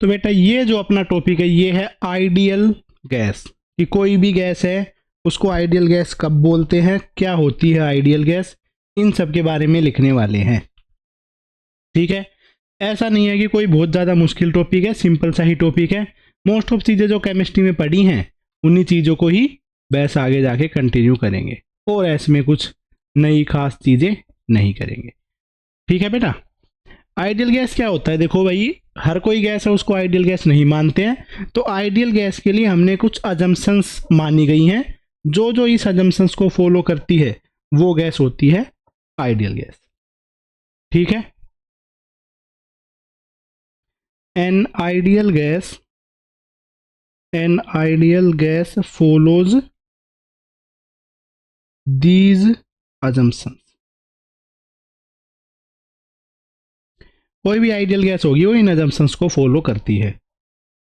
तो बेटा ये जो अपना टॉपिक है ये है आइडियल गैस, कि कोई भी गैस है उसको आइडियल गैस कब बोलते हैं, क्या होती है आइडियल गैस, इन सब के बारे में लिखने वाले हैं। ठीक है, ऐसा नहीं है कि कोई बहुत ज़्यादा मुश्किल टॉपिक है, सिंपल सा ही टॉपिक है। मोस्ट ऑफ चीज़ें जो केमिस्ट्री में पढ़ी हैं उन्हीं चीज़ों को ही बस आगे जाके कंटिन्यू करेंगे, और इसमें कुछ नई खास चीज़ें नहीं करेंगे। ठीक है बेटा, आइडियल गैस क्या होता है, देखो भाई हर कोई गैस है उसको आइडियल गैस नहीं मानते हैं, तो आइडियल गैस के लिए हमने कुछ अजम्पशंस मानी गई हैं, जो इस अजम्पशंस को फॉलो करती है वो गैस होती है आइडियल गैस। ठीक है, an ideal gas follows these assumptions. कोई भी आइडियल गैस होगी वो इन अजम्पशंस को फॉलो करती है।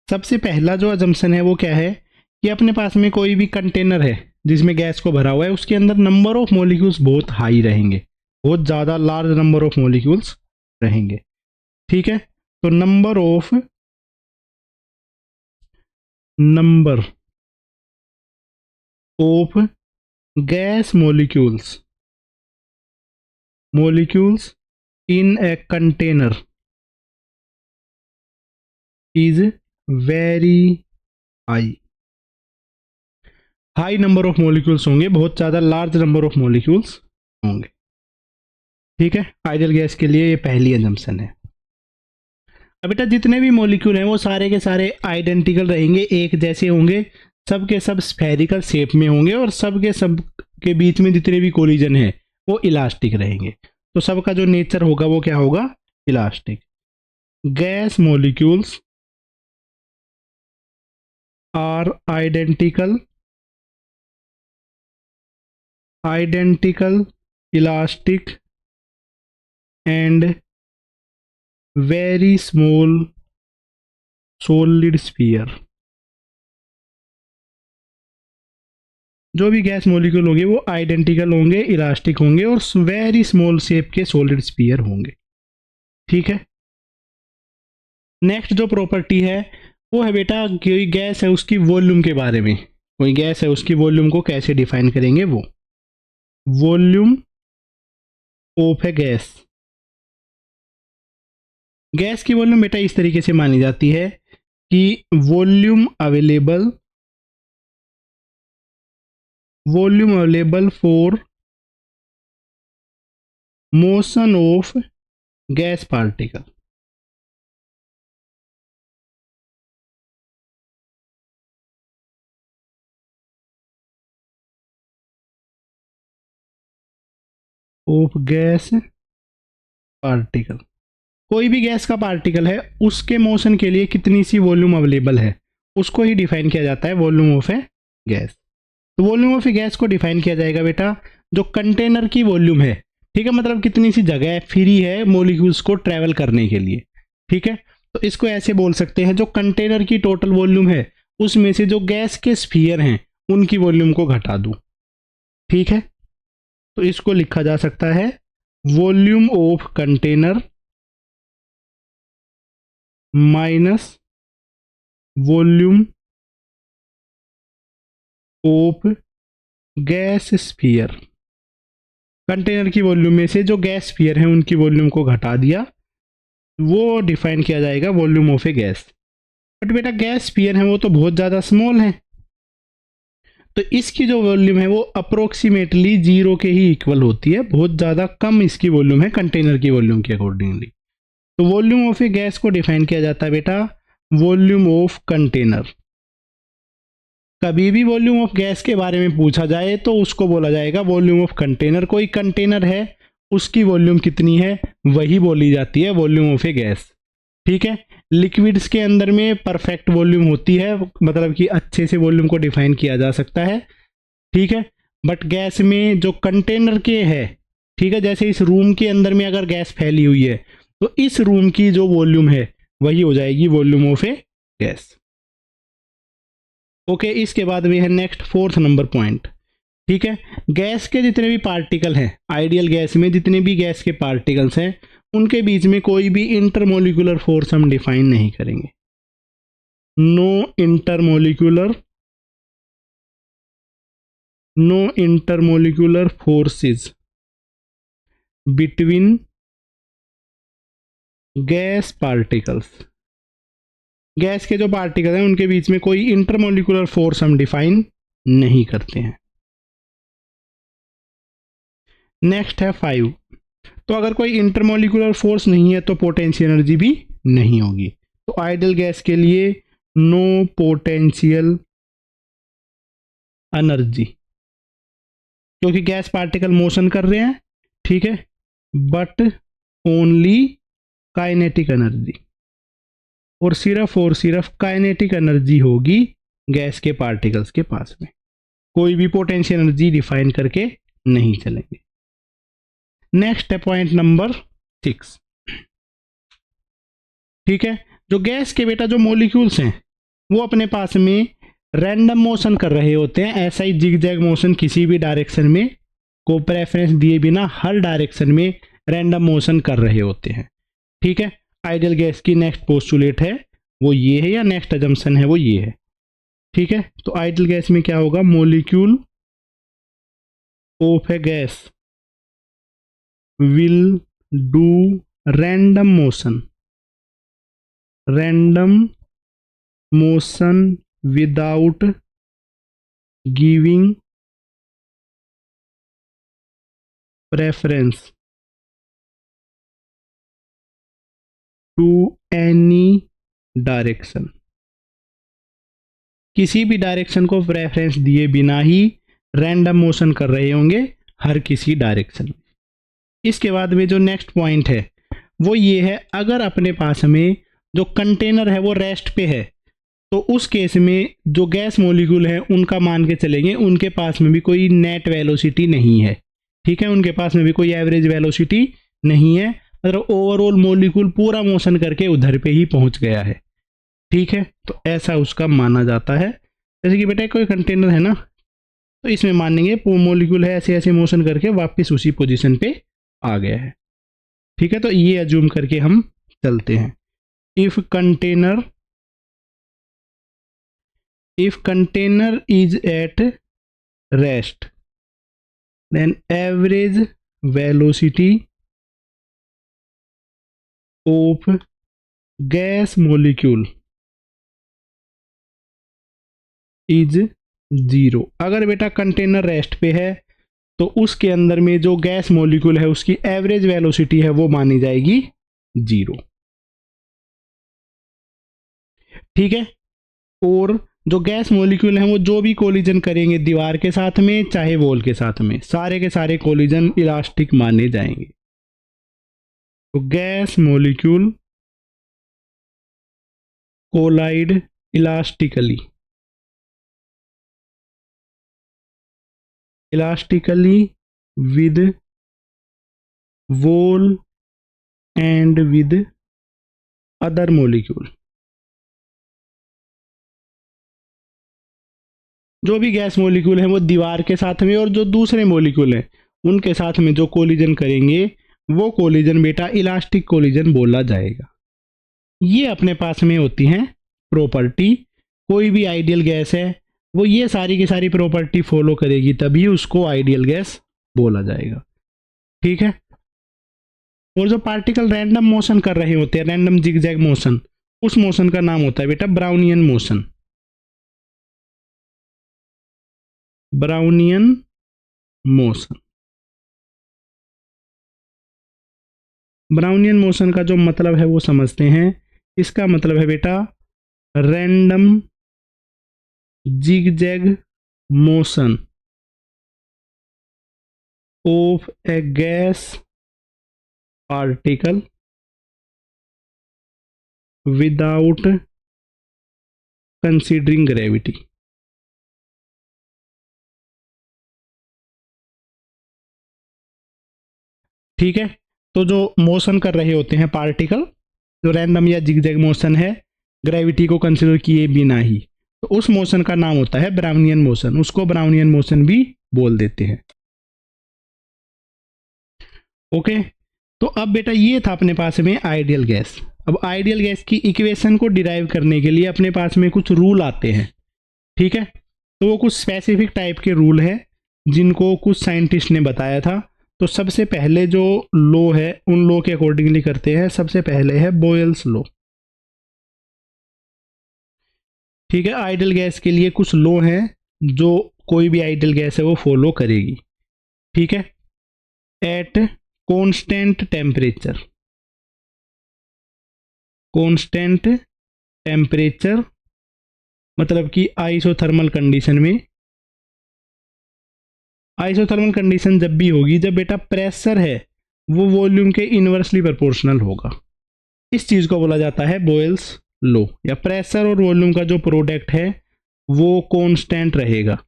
सबसे पहला जो अजम्पशन है वो क्या है कि अपने पास में कोई भी कंटेनर है जिसमें गैस को भरा हुआ है, उसके अंदर नंबर ऑफ मॉलिक्यूल्स बहुत हाई रहेंगे, बहुत ज़्यादा लार्ज नंबर ऑफ मॉलिक्यूल्स रहेंगे। ठीक है, तो number of gas molecules in a container is very high। High number of molecules होंगे, बहुत ज़्यादा लार्ज नंबर ऑफ मॉलिक्यूल्स होंगे। ठीक है, आइडियल गैस के लिए ये पहली अजम्पशन है। अब बेटा जितने भी मॉलिक्यूल हैं वो सारे के सारे आइडेंटिकल रहेंगे, एक जैसे होंगे, सब के सब स्फेरिकल शेप में होंगे, और सब के बीच में जितने भी कोलिजन है वो इलास्टिक रहेंगे। तो सबका जो नेचर होगा वो क्या होगा, elastic. Gas molecules are identical elastic and very small solid sphere. जो भी गैस मॉलिक्यूल होंगे वो आइडेंटिकल होंगे, इलास्टिक होंगे, और वेरी स्मॉल शेप के सॉलिड स्फीयर होंगे। ठीक है, नेक्स्ट जो प्रॉपर्टी है वो है बेटा कोई गैस है उसकी वॉल्यूम के बारे में। कोई गैस है उसकी वॉल्यूम को कैसे डिफाइन करेंगे, वो वॉल्यूम ऑफ ए गैस की वॉल्यूम बेटा इस तरीके से मानी जाती है कि volume available for motion of gas particle. Of gas particle, कोई भी गैस का पार्टिकल है उसके मोशन के लिए कितनी सी वॉल्यूम अवेलेबल है उसको ही डिफाइन किया जाता है वॉल्यूम ऑफ ए गैस। तो वॉल्यूम ऑफ ए गैस को डिफाइन किया जाएगा बेटा जो कंटेनर की वॉल्यूम है। ठीक है, मतलब कितनी सी जगह फ्री है मॉलिक्यूल्स को ट्रैवल करने के लिए। ठीक है, तो इसको ऐसे बोल सकते हैं जो कंटेनर की टोटल वॉल्यूम है उसमें से जो गैस के स्फीयर हैं उनकी वॉल्यूम को घटा दूं। ठीक है, तो इसको लिखा जा सकता है volume of container minus volume of gas sphere. Container की वॉल्यूम में से जो गैस स्फीयर है उनकी वॉल्यूम को घटा दिया, वो डिफाइन किया जाएगा volume of a gas. But बेटा गैस स्फीयर है वो तो बहुत ज़्यादा स्मॉल है, तो इसकी जो वॉल्यूम है वो अप्रोक्सीमेटली 0 के ही इक्वल होती है, बहुत ज़्यादा कम इसकी वॉल्यूम है कंटेनर की वॉल्यूम के अकॉर्डिंगली। तो वॉल्यूम ऑफ ए गैस को डिफाइन किया जाता है बेटा वॉल्यूम ऑफ कंटेनर। कभी भी वॉल्यूम ऑफ गैस के बारे में पूछा जाए तो उसको बोला जाएगा वॉल्यूम ऑफ कंटेनर। कोई कंटेनर है उसकी वॉल्यूम कितनी है वही बोली जाती है वॉल्यूम ऑफ ए गैस। ठीक है, लिक्विड्स के अंदर में परफेक्ट वॉल्यूम होती है, मतलब कि अच्छे से वॉल्यूम को डिफाइन किया जा सकता है। ठीक है, बट गैस में जो कंटेनर के है, ठीक है, जैसे इस रूम के अंदर में अगर गैस फैली हुई है तो इस रूम की जो वॉल्यूम है वही हो जाएगी volume of a gas. Okay, इसके बाद में है नेक्स्ट 4th नंबर पॉइंट। ठीक है, गैस के जितने भी पार्टिकल हैं, आइडियल गैस में जितने भी गैस के पार्टिकल्स हैं उनके बीच में कोई भी इंटरमोलिकुलर फोर्स हम डिफाइन नहीं करेंगे। No intermolecular forces between gas particles. Gas के जो पार्टिकल हैं उनके बीच में कोई इंटरमोलिकुलर फोर्स हम डिफाइन नहीं करते हैं। नेक्स्ट है 5। तो अगर कोई इंटरमोलिकुलर फोर्स नहीं है तो पोटेंशियल एनर्जी भी नहीं होगी। तो आइडियल गैस के लिए नो पोटेंशियल एनर्जी, क्योंकि गैस पार्टिकल मोशन कर रहे हैं, ठीक है, बट ओनली काइनेटिक एनर्जी, और सिर्फ काइनेटिक एनर्जी होगी गैस के पार्टिकल्स के पास में। कोई भी पोटेंशियल एनर्जी डिफाइन करके नहीं चलेंगे। नेक्स्ट है पॉइंट नंबर 6। ठीक है, जो गैस के बेटा जो मॉलिक्यूल्स हैं वो अपने पास में रैंडम मोशन कर रहे होते हैं। ऐसा ही जिगजैग मोशन किसी भी डायरेक्शन में को प्रेफरेंस दिए बिना हर डायरेक्शन में रैंडम मोशन कर रहे होते हैं। ठीक है, आइडियल गैस की नेक्स्ट पोस्टुलेट है वो ये है, या नेक्स्ट अजम्पशन है वो ये है। ठीक है, तो आइडियल गैस में क्या होगा, molecule of a gas will do random motion without giving preference to any direction. किसी भी डायरेक्शन को प्रेफरेंस दिए बिना ही रैंडम मोशन कर रहे होंगे हर किसी डायरेक्शन में। इसके बाद में जो नेक्स्ट पॉइंट है वो ये है, अगर अपने पास में जो कंटेनर है वो रेस्ट पे है तो उस केस में जो गैस मॉलिक्यूल है उनका मान के चलेंगे उनके पास में भी कोई नेट वेलोसिटी नहीं है। ठीक है, उनके पास में भी कोई एवरेज वेलोसिटी नहीं है, मतलब ओवरऑल मॉलिक्यूल पूरा मोशन करके उधर पे ही पहुंच गया है। ठीक है, तो ऐसा उसका माना जाता है। जैसे कि बेटा कोई कंटेनर है ना, तो इसमें मानेंगे मॉलिक्यूल है ऐसे ऐसे मोशन करके वापस उसी पोजीशन पे आ गया है। ठीक है, तो ये अज्यूम करके हम चलते हैं। If container is at rest then average velocity of gas molecule is 0। अगर बेटा कंटेनर रेस्ट पे है तो उसके अंदर में जो गैस मॉलिक्यूल है उसकी एवरेज वेलोसिटी है वो मानी जाएगी 0। ठीक है, और जो गैस मॉलिक्यूल हैं वो जो भी कोलिजन करेंगे दीवार के साथ में चाहे वॉल के साथ में, सारे के सारे कोलिजन इलास्टिक माने जाएंगे। तो gas molecule collide elastically with wall and with other molecule. जो भी गैस मॉलिक्यूल हैं वो दीवार के साथ में और जो दूसरे मॉलिक्यूल हैं उनके साथ में जो कोलिजन करेंगे वो कोलिजन बेटा इलास्टिक कोलिजन बोला जाएगा। ये अपने पास में होती हैं प्रॉपर्टी। कोई भी आइडियल गैस है वो ये सारी की सारी प्रॉपर्टी फॉलो करेगी तभी उसको आइडियल गैस बोला जाएगा। ठीक है, और जो पार्टिकल रैंडम मोशन कर रहे होते हैं, रैंडम जिगजैग मोशन, उस मोशन का नाम होता है बेटा ब्राउनियन मोशन। ब्राउनियन मोशन का जो मतलब है वो समझते हैं। इसका मतलब है बेटा random zigzag motion of a gas particle without considering gravity. ठीक है, तो जो मोशन कर रहे होते हैं पार्टिकल, जो रैंडम या जिगजैग मोशन है ग्रेविटी को कंसीडर किए बिना ही, तो उस मोशन का नाम होता है ब्राउनियन मोशन। उसको ब्राउनियन मोशन भी बोल देते हैं। ओके, तो अब बेटा ये था अपने पास में आइडियल गैस। अब आइडियल गैस की इक्वेशन को डिराइव करने के लिए अपने पास में कुछ रूल आते हैं, ठीक है। तो वो कुछ स्पेसिफिक टाइप के रूल हैं जिनको कुछ साइंटिस्ट ने बताया था। तो सबसे पहले जो लॉ है उन लॉ के अकॉर्डिंगली करते हैं। सबसे पहले है बॉयल्स लॉ, ठीक है। आइडियल गैस के लिए कुछ लॉ हैं जो कोई भी आइडियल गैस है वो फॉलो करेगी, ठीक है। At constant temperature, constant temperature मतलब कि आइसोथर्मल कंडीशन में, आइसोथर्मल कंडीशन जब भी होगी जब बेटा प्रेशर है वो वॉल्यूम के इनवर्सली प्रोपोर्शनल होगा। इस चीज को बोला जाता है बॉयल्स लॉ, या प्रेशर और वॉल्यूम का जो प्रोडक्ट है वो कांस्टेंट रहेगा,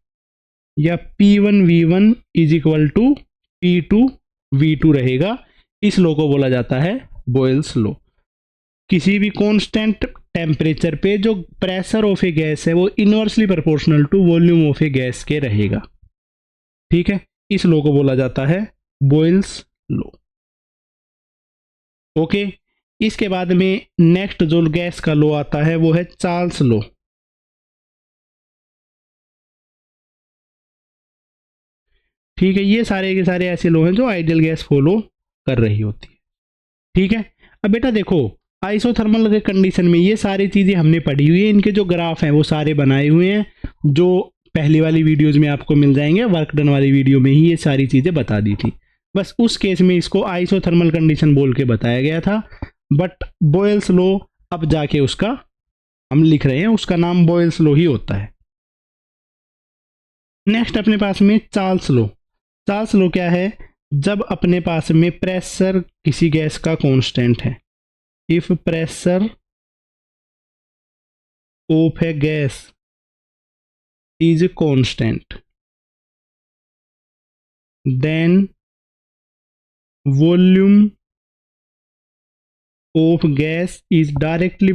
या P1 V1 is equal to P2 V2 रहेगा। इस लॉ को बोला जाता है बॉयल्स लॉ। किसी भी कांस्टेंट टेम्परेचर पे जो प्रेशर ऑफ ए गैस है वो inversely proportional to volume of a gas के रहेगा, ठीक है। इस लॉ को बोला जाता है बॉयल्स लॉ, ओके। इसके बाद में नेक्स्ट जो गैस का लॉ आता है वो है चार्ल्स लॉ, ठीक है। ये सारे के सारे ऐसे लॉ हैं जो आइडियल गैस फॉलो कर रही होती है, ठीक है। अब बेटा देखो आइसोथर्मल के कंडीशन में ये सारी चीजें हमने पढ़ी हुई है, इनके जो ग्राफ हैं वो सारे बनाए हुए हैं, जो पहली वाली वीडियोज में आपको मिल जाएंगे। वर्क डन वाली वीडियो में ही ये सारी चीजें बता दी थी, बस उस केस में इसको आइसोथर्मल कंडीशन बोल के बताया गया था। बट बॉयल्स लॉ अब जाके उसका हम लिख रहे हैं, उसका नाम बॉयल्स लॉ ही होता है। नेक्स्ट अपने पास में चार्ल्स लॉ। चार्ल्स लॉ क्या है? जब अपने पास में प्रेशर किसी गैस का कांस्टेंट है, if pressure of a gas is constant then volume of gas is directly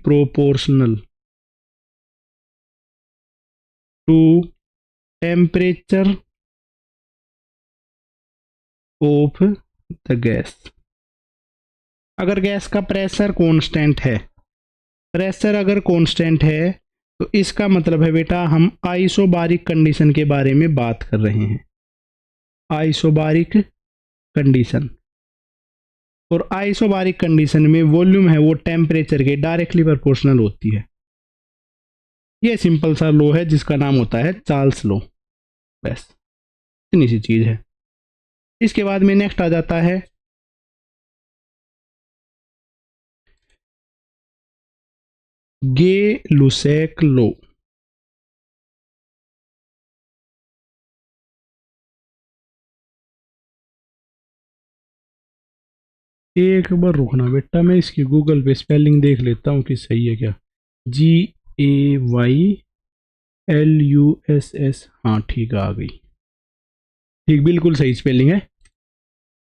proportional to temperature of the gas। अगर गैस का प्रेशर कांस्टेंट है, प्रेशर अगर कांस्टेंट है तो इसका मतलब है बेटा हम आइसोबारिक कंडीशन के बारे में बात कर रहे हैं, आइसोबारिक कंडीशन। और आइसोबारिक कंडीशन में वॉल्यूम है वो टेम्परेचर के डायरेक्टली प्रोपोर्शनल होती है। ये सिंपल सा लॉ है जिसका नाम होता है चार्ल्स लॉ, बस इतनी सी चीज है। इसके बाद में नेक्स्ट आ जाता है गे लुसेक लॉ। एक बार रुकना बेटा, मैं इसकी गूगल पे स्पेलिंग देख लेता हूँ कि सही है क्या। GAYLUSS, हाँ ठीक आ गई, ठीक बिल्कुल सही स्पेलिंग है,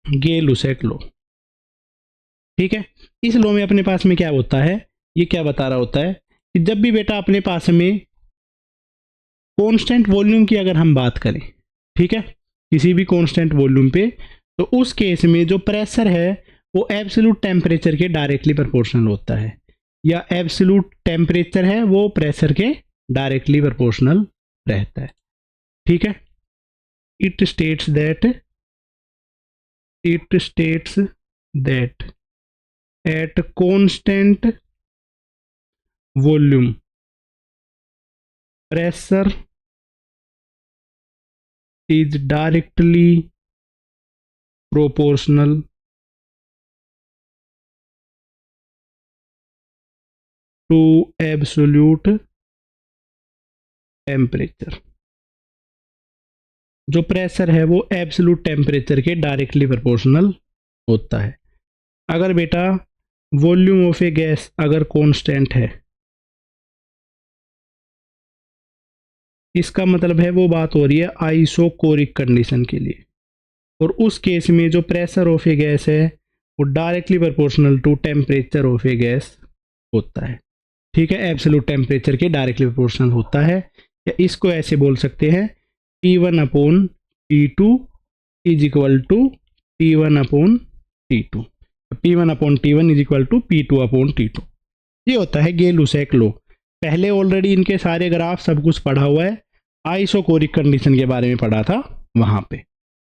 गे लुसेक लॉ, ठीक है। इस लॉ में अपने पास में क्या होता है, ये क्या बता रहा होता है कि जब भी बेटा अपने पास में कांस्टेंट वॉल्यूम की अगर हम बात करें, ठीक है, किसी भी कांस्टेंट वॉल्यूम पे, तो उस केस में जो प्रेशर है वो एब्सोल्यूट टेम्परेचर के डायरेक्टली प्रोपोर्शनल होता है, या एब्सोल्यूट टेम्परेचर है वो प्रेशर के डायरेक्टली प्रोपोर्शनल रहता है, ठीक है। It states that at constant volume pressure is directly proportional to absolute temperature। जो प्रेशर है वो एब्सोल्यूट टेम्परेचर के डायरेक्टली प्रोपोर्शनल होता है। अगर बेटा वॉल्यूम ऑफ ए गैस अगर कांस्टेंट है, इसका मतलब है वो बात हो रही है आइसोकोरिक कंडीशन के लिए, और उस केस में जो प्रेशर ऑफ ए गैस है वो directly proportional to temperature of a gas होता है, ठीक है। एब्सोल्यूट टेम्परेचर के डायरेक्टली प्रोपोर्शनल होता है, या इसको ऐसे बोल सकते हैं P1/P2 is equal to P1/T2। P1/T1 is equal to P2/T2। ये होता है गेल-लुसैक लॉ। पहले ऑलरेडी इनके सारे ग्राफ सब कुछ पढ़ा हुआ है, आइसोकोरिक कंडीशन के बारे में पढ़ा था वहां पे।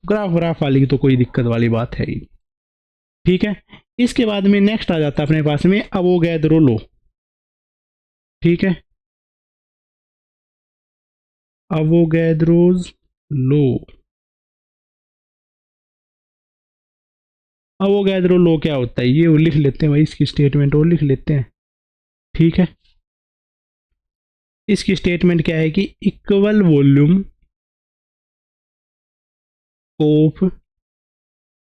ग्राफ वाली तो कोई दिक्कत वाली बात है ही। ठीक है, इसके बाद में नेक्स्ट आ जाता है अपने पास में अवोगैद्रो लॉ। ठीक है, अवोगैद्रोज लॉ। अवोगैद्रो लॉ क्या होता है ये लिख लेते हैं भाई, इसकी स्टेटमेंट और लिख लेते हैं। ठीक है, इसकी स्टेटमेंट क्या है कि equal volume of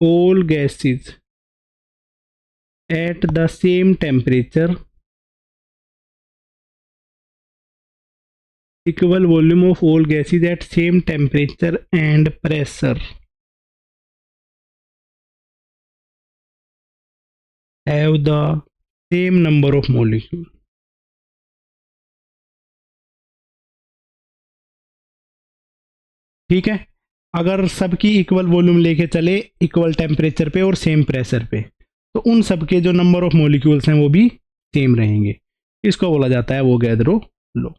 all gases at the same temperature, equal volume of all gases at same temperature and pressure have the same number of molecules। ठीक है, अगर सबकी इक्वल वॉल्यूम लेके चले इक्वल टेम्परेचर पे और सेम प्रेशर पे, तो उन सबके जो नंबर ऑफ मॉलिक्यूल्स हैं वो भी सेम रहेंगे। इसको बोला जाता है अवोगैद्रो लॉ।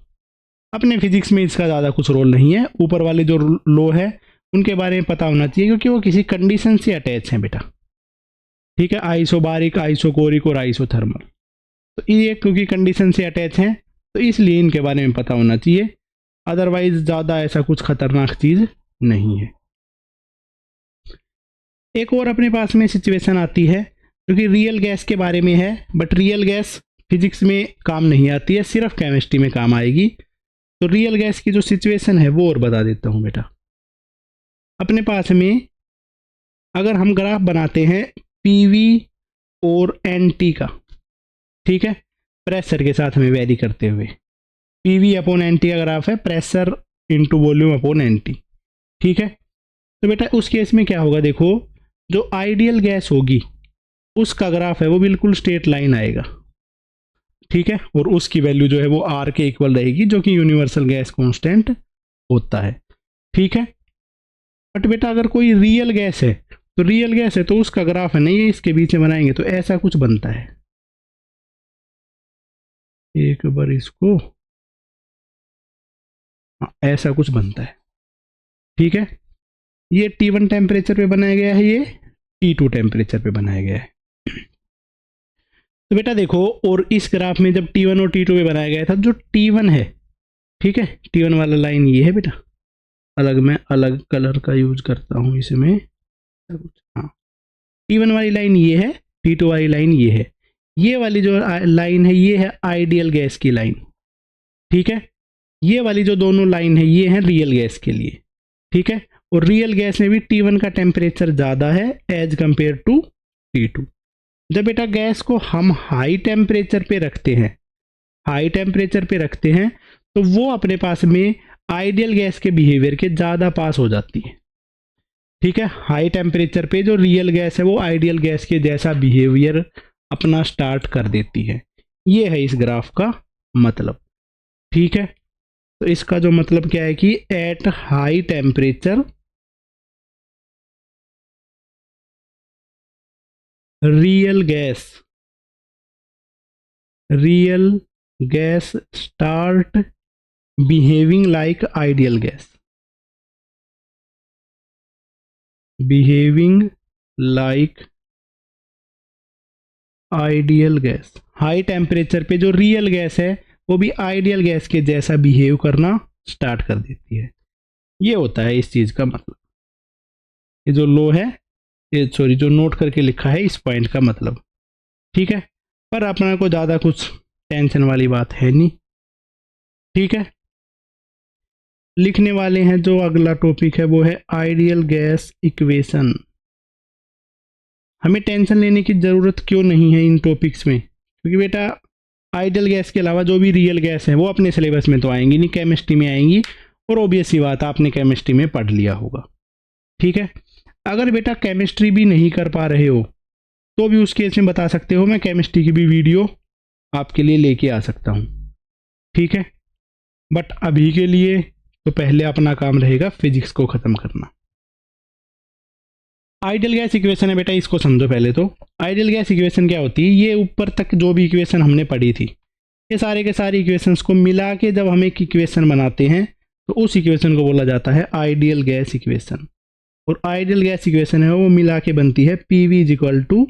अपने फिजिक्स में इसका ज़्यादा कुछ रोल नहीं है, ऊपर वाले जो लॉ है उनके बारे में पता होना चाहिए क्योंकि वो किसी कंडीशन से अटैच हैं बेटा। ठीक है, आइसोबारिक, आइसोकोरिक और आइसोथर्मल, तो ये क्योंकि कंडीशन से अटैच हैं तो इसलिए इनके बारे में पता होना चाहिए, अदरवाइज ज़्यादा ऐसा कुछ खतरनाक चीज़ नहीं है। एक और अपने पास में सिचुएशन आती है जो कि रियल गैस के बारे में है, बट रियल गैस फिजिक्स में काम नहीं आती है, सिर्फ केमिस्ट्री में काम आएगी। तो रियल गैस की जो सिचुएशन है वो और बता देता हूँ बेटा। अपने पास में अगर हम ग्राफ बनाते हैं पीवी और एनटी का, ठीक है, प्रेशर के साथ में वेरी करते हुए, PV/NT का ग्राफ है प्रेशर इंटू वॉल्यूम/NT। ठीक है, तो बेटा उस केस में क्या होगा, देखो जो आइडियल गैस होगी उसका ग्राफ है वो बिल्कुल स्ट्रेट लाइन आएगा। ठीक है, और उसकी वैल्यू जो है वो R के इक्वल रहेगी जो कि यूनिवर्सल गैस कांस्टेंट होता है। ठीक है, बट बेटा अगर कोई रियल गैस है तो रियल गैस है तो उसका ग्राफ है नहीं है, इसके बीच में बनाएंगे तो ऐसा कुछ बनता है। एक बार इसको, ऐसा कुछ बनता है। ठीक है, ये T1 टेम्परेचर पे बनाया गया है, ये T2 टेम्परेचर पे बनाया गया है। तो बेटा देखो, और इस ग्राफ में जब T1 और T2 पे बनाया गया था, जो T1 है, ठीक है, T1 वाला लाइन ये है बेटा, अलग मैं अलग कलर का यूज करता हूँ इसमें। हाँ, T1 वाली लाइन ये है, T2 वाली लाइन ये है। ये वाली जो लाइन है ये है आइडियल गैस की लाइन। ठीक है, ये वाली जो दोनों लाइन है ये है रियल गैस के लिए। ठीक है, और रियल गैस में भी T1 का टेम्परेचर ज़्यादा है एज कंपेयर टू T2। जब बेटा गैस को हम हाई टेम्परेचर पे रखते हैं, हाई टेम्परेचर पे रखते हैं तो वो अपने पास में आइडियल गैस के बिहेवियर के ज़्यादा पास हो जाती है। ठीक है, हाई टेम्परेचर पे जो रियल गैस है वो आइडियल गैस के जैसा बिहेवियर अपना स्टार्ट कर देती है। ये है इस ग्राफ का मतलब। ठीक है, तो इसका जो मतलब क्या है कि at high temperature real gas start behaving like ideal gas, behaving like ideal gas. High temperature पे जो रियल गैस है वो भी आइडियल गैस के जैसा बिहेव करना स्टार्ट कर देती है। ये होता है इस चीज़ का मतलब। ये जो लो है, ये सॉरी जो नोट करके लिखा है इस पॉइंट का मतलब। ठीक है, पर अपना को ज़्यादा कुछ टेंशन वाली बात है नहीं। ठीक है, लिखने वाले हैं जो अगला टॉपिक है वो है आइडियल गैस इक्वेशन। हमें टेंशन लेने की ज़रूरत क्यों नहीं है इन टॉपिक्स में, क्योंकि बेटा आइडियल गैस के अलावा जो भी रियल गैस है वो अपने सिलेबस में तो आएंगी नहीं, केमिस्ट्री में आएंगी, और ऑब्वियस सी बात आपने केमिस्ट्री में पढ़ लिया होगा। ठीक है, अगर बेटा केमिस्ट्री भी नहीं कर पा रहे हो तो भी उस केस में बता सकते हो, मैं केमिस्ट्री की भी वीडियो आपके लिए लेके आ सकता हूँ। ठीक है, बट अभी के लिए तो पहले अपना काम रहेगा फिजिक्स को ख़त्म करना। आइडियल गैस इक्वेशन है बेटा, इसको समझो पहले तो। आइडियल गैस इक्वेशन क्या होती है, ये ऊपर तक जो भी इक्वेशन हमने पढ़ी थी, ये सारे के सारे इक्वेशंस को मिला के जब हम एक इक्वेशन बनाते हैं तो उस इक्वेशन को बोला जाता है आइडियल गैस इक्वेशन। और आइडियल गैस इक्वेशन है वो मिला के बनती है PV is equal to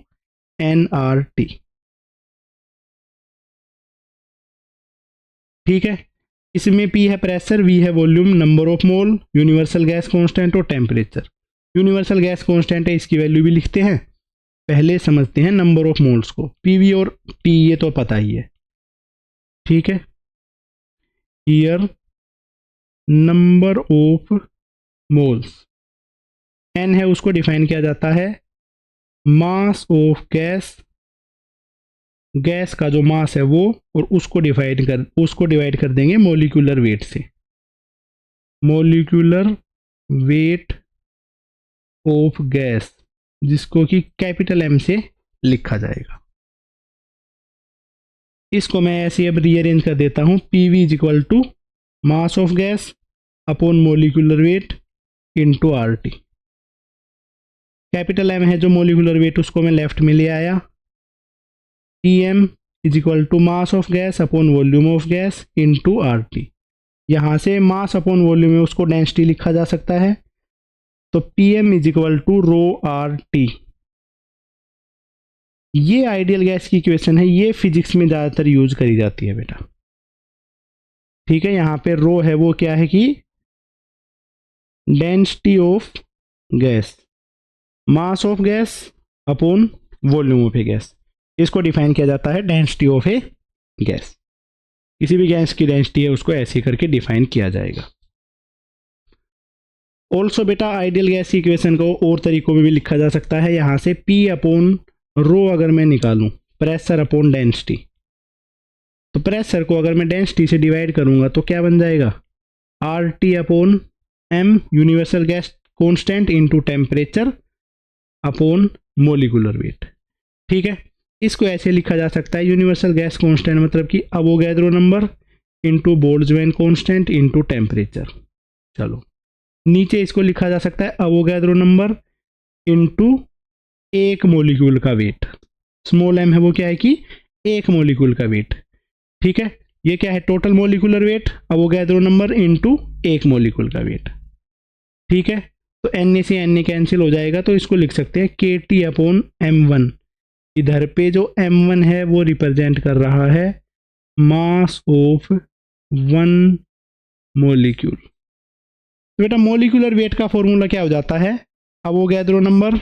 nRT। ठीक है, इसमें P है प्रेशर, V है volume, number of mole, universal gas constant और टेम्परेचर। यूनिवर्सल गैस कांस्टेंट है, इसकी वैल्यू भी लिखते हैं। पहले समझते हैं नंबर ऑफ मोल्स को। PV और T ये तो पता ही है। ठीक है, here number of moles, N है उसको डिफाइन किया जाता है मास ऑफ गैस, गैस का जो मास है वो, और उसको डिवाइड कर देंगे मोलिकुलर वेट से। मोलिकुलर वेट ऑफ गैस, जिसको कि कैपिटल M से लिखा जाएगा। इसको मैं ऐसे अब रीअरेंज कर देता हूं, PV is equal to mass of gas upon molecular weight into RT। Capital M है जो मोलिकुलर वेट, उसको मैं लेफ्ट में ले आया। PM is equal to mass of gas upon volume of gas into RT। यहाँ से मास अपॉन वॉल्यूम है उसको डेंसिटी लिखा जा सकता है, तो PM is equal to rho RT। ये आइडियल गैस की इक्वेशन है, ये फिजिक्स में ज़्यादातर यूज करी जाती है बेटा। ठीक है, यहाँ पे रो है वो क्या है कि density of gas, mass of gas upon volume of a gas, इसको डिफाइन किया जाता है डेंसिटी ऑफ ए गैस। किसी भी गैस की डेंसिटी है उसको ऐसे करके डिफाइन किया जाएगा। ऑल्सो बेटा आइडियल गैस की इक्वेशन को और तरीकों में भी लिखा जा सकता है। यहाँ से P अपॉन रो अगर मैं निकालूं, प्रेशर अपॉन डेंसिटी, तो प्रेशर को अगर मैं डेंसिटी से डिवाइड करूंगा तो क्या बन जाएगा, RT upon M universal gas constant into temperature upon molecular wait. ठीक है, इसको ऐसे लिखा जा सकता है यूनिवर्सल गैस कांस्टेंट मतलब कि Avogadro number into Boltzmann constant into temperature. चलो, नीचे इसको लिखा जा सकता है अवोगैड्रो नंबर इनटू एक मोलिक्यूल का वेट। स्मॉल m है वो क्या है कि एक मोलिक्यूल का वेट। ठीक है, ये क्या है, total molecular weight Avogadro number into एक मोलिक्यूल का वेट। ठीक है, तो Na से Na कैंसिल हो जाएगा, तो इसको लिख सकते हैं KT अपॉन M1। इधर पे जो M1 है वो रिप्रेजेंट कर रहा है मास ऑफ वन मोलिक्यूल। तो बेटा मोलिकुलर वेट का फॉर्मूला क्या हो जाता है, अवोगैड्रो नंबर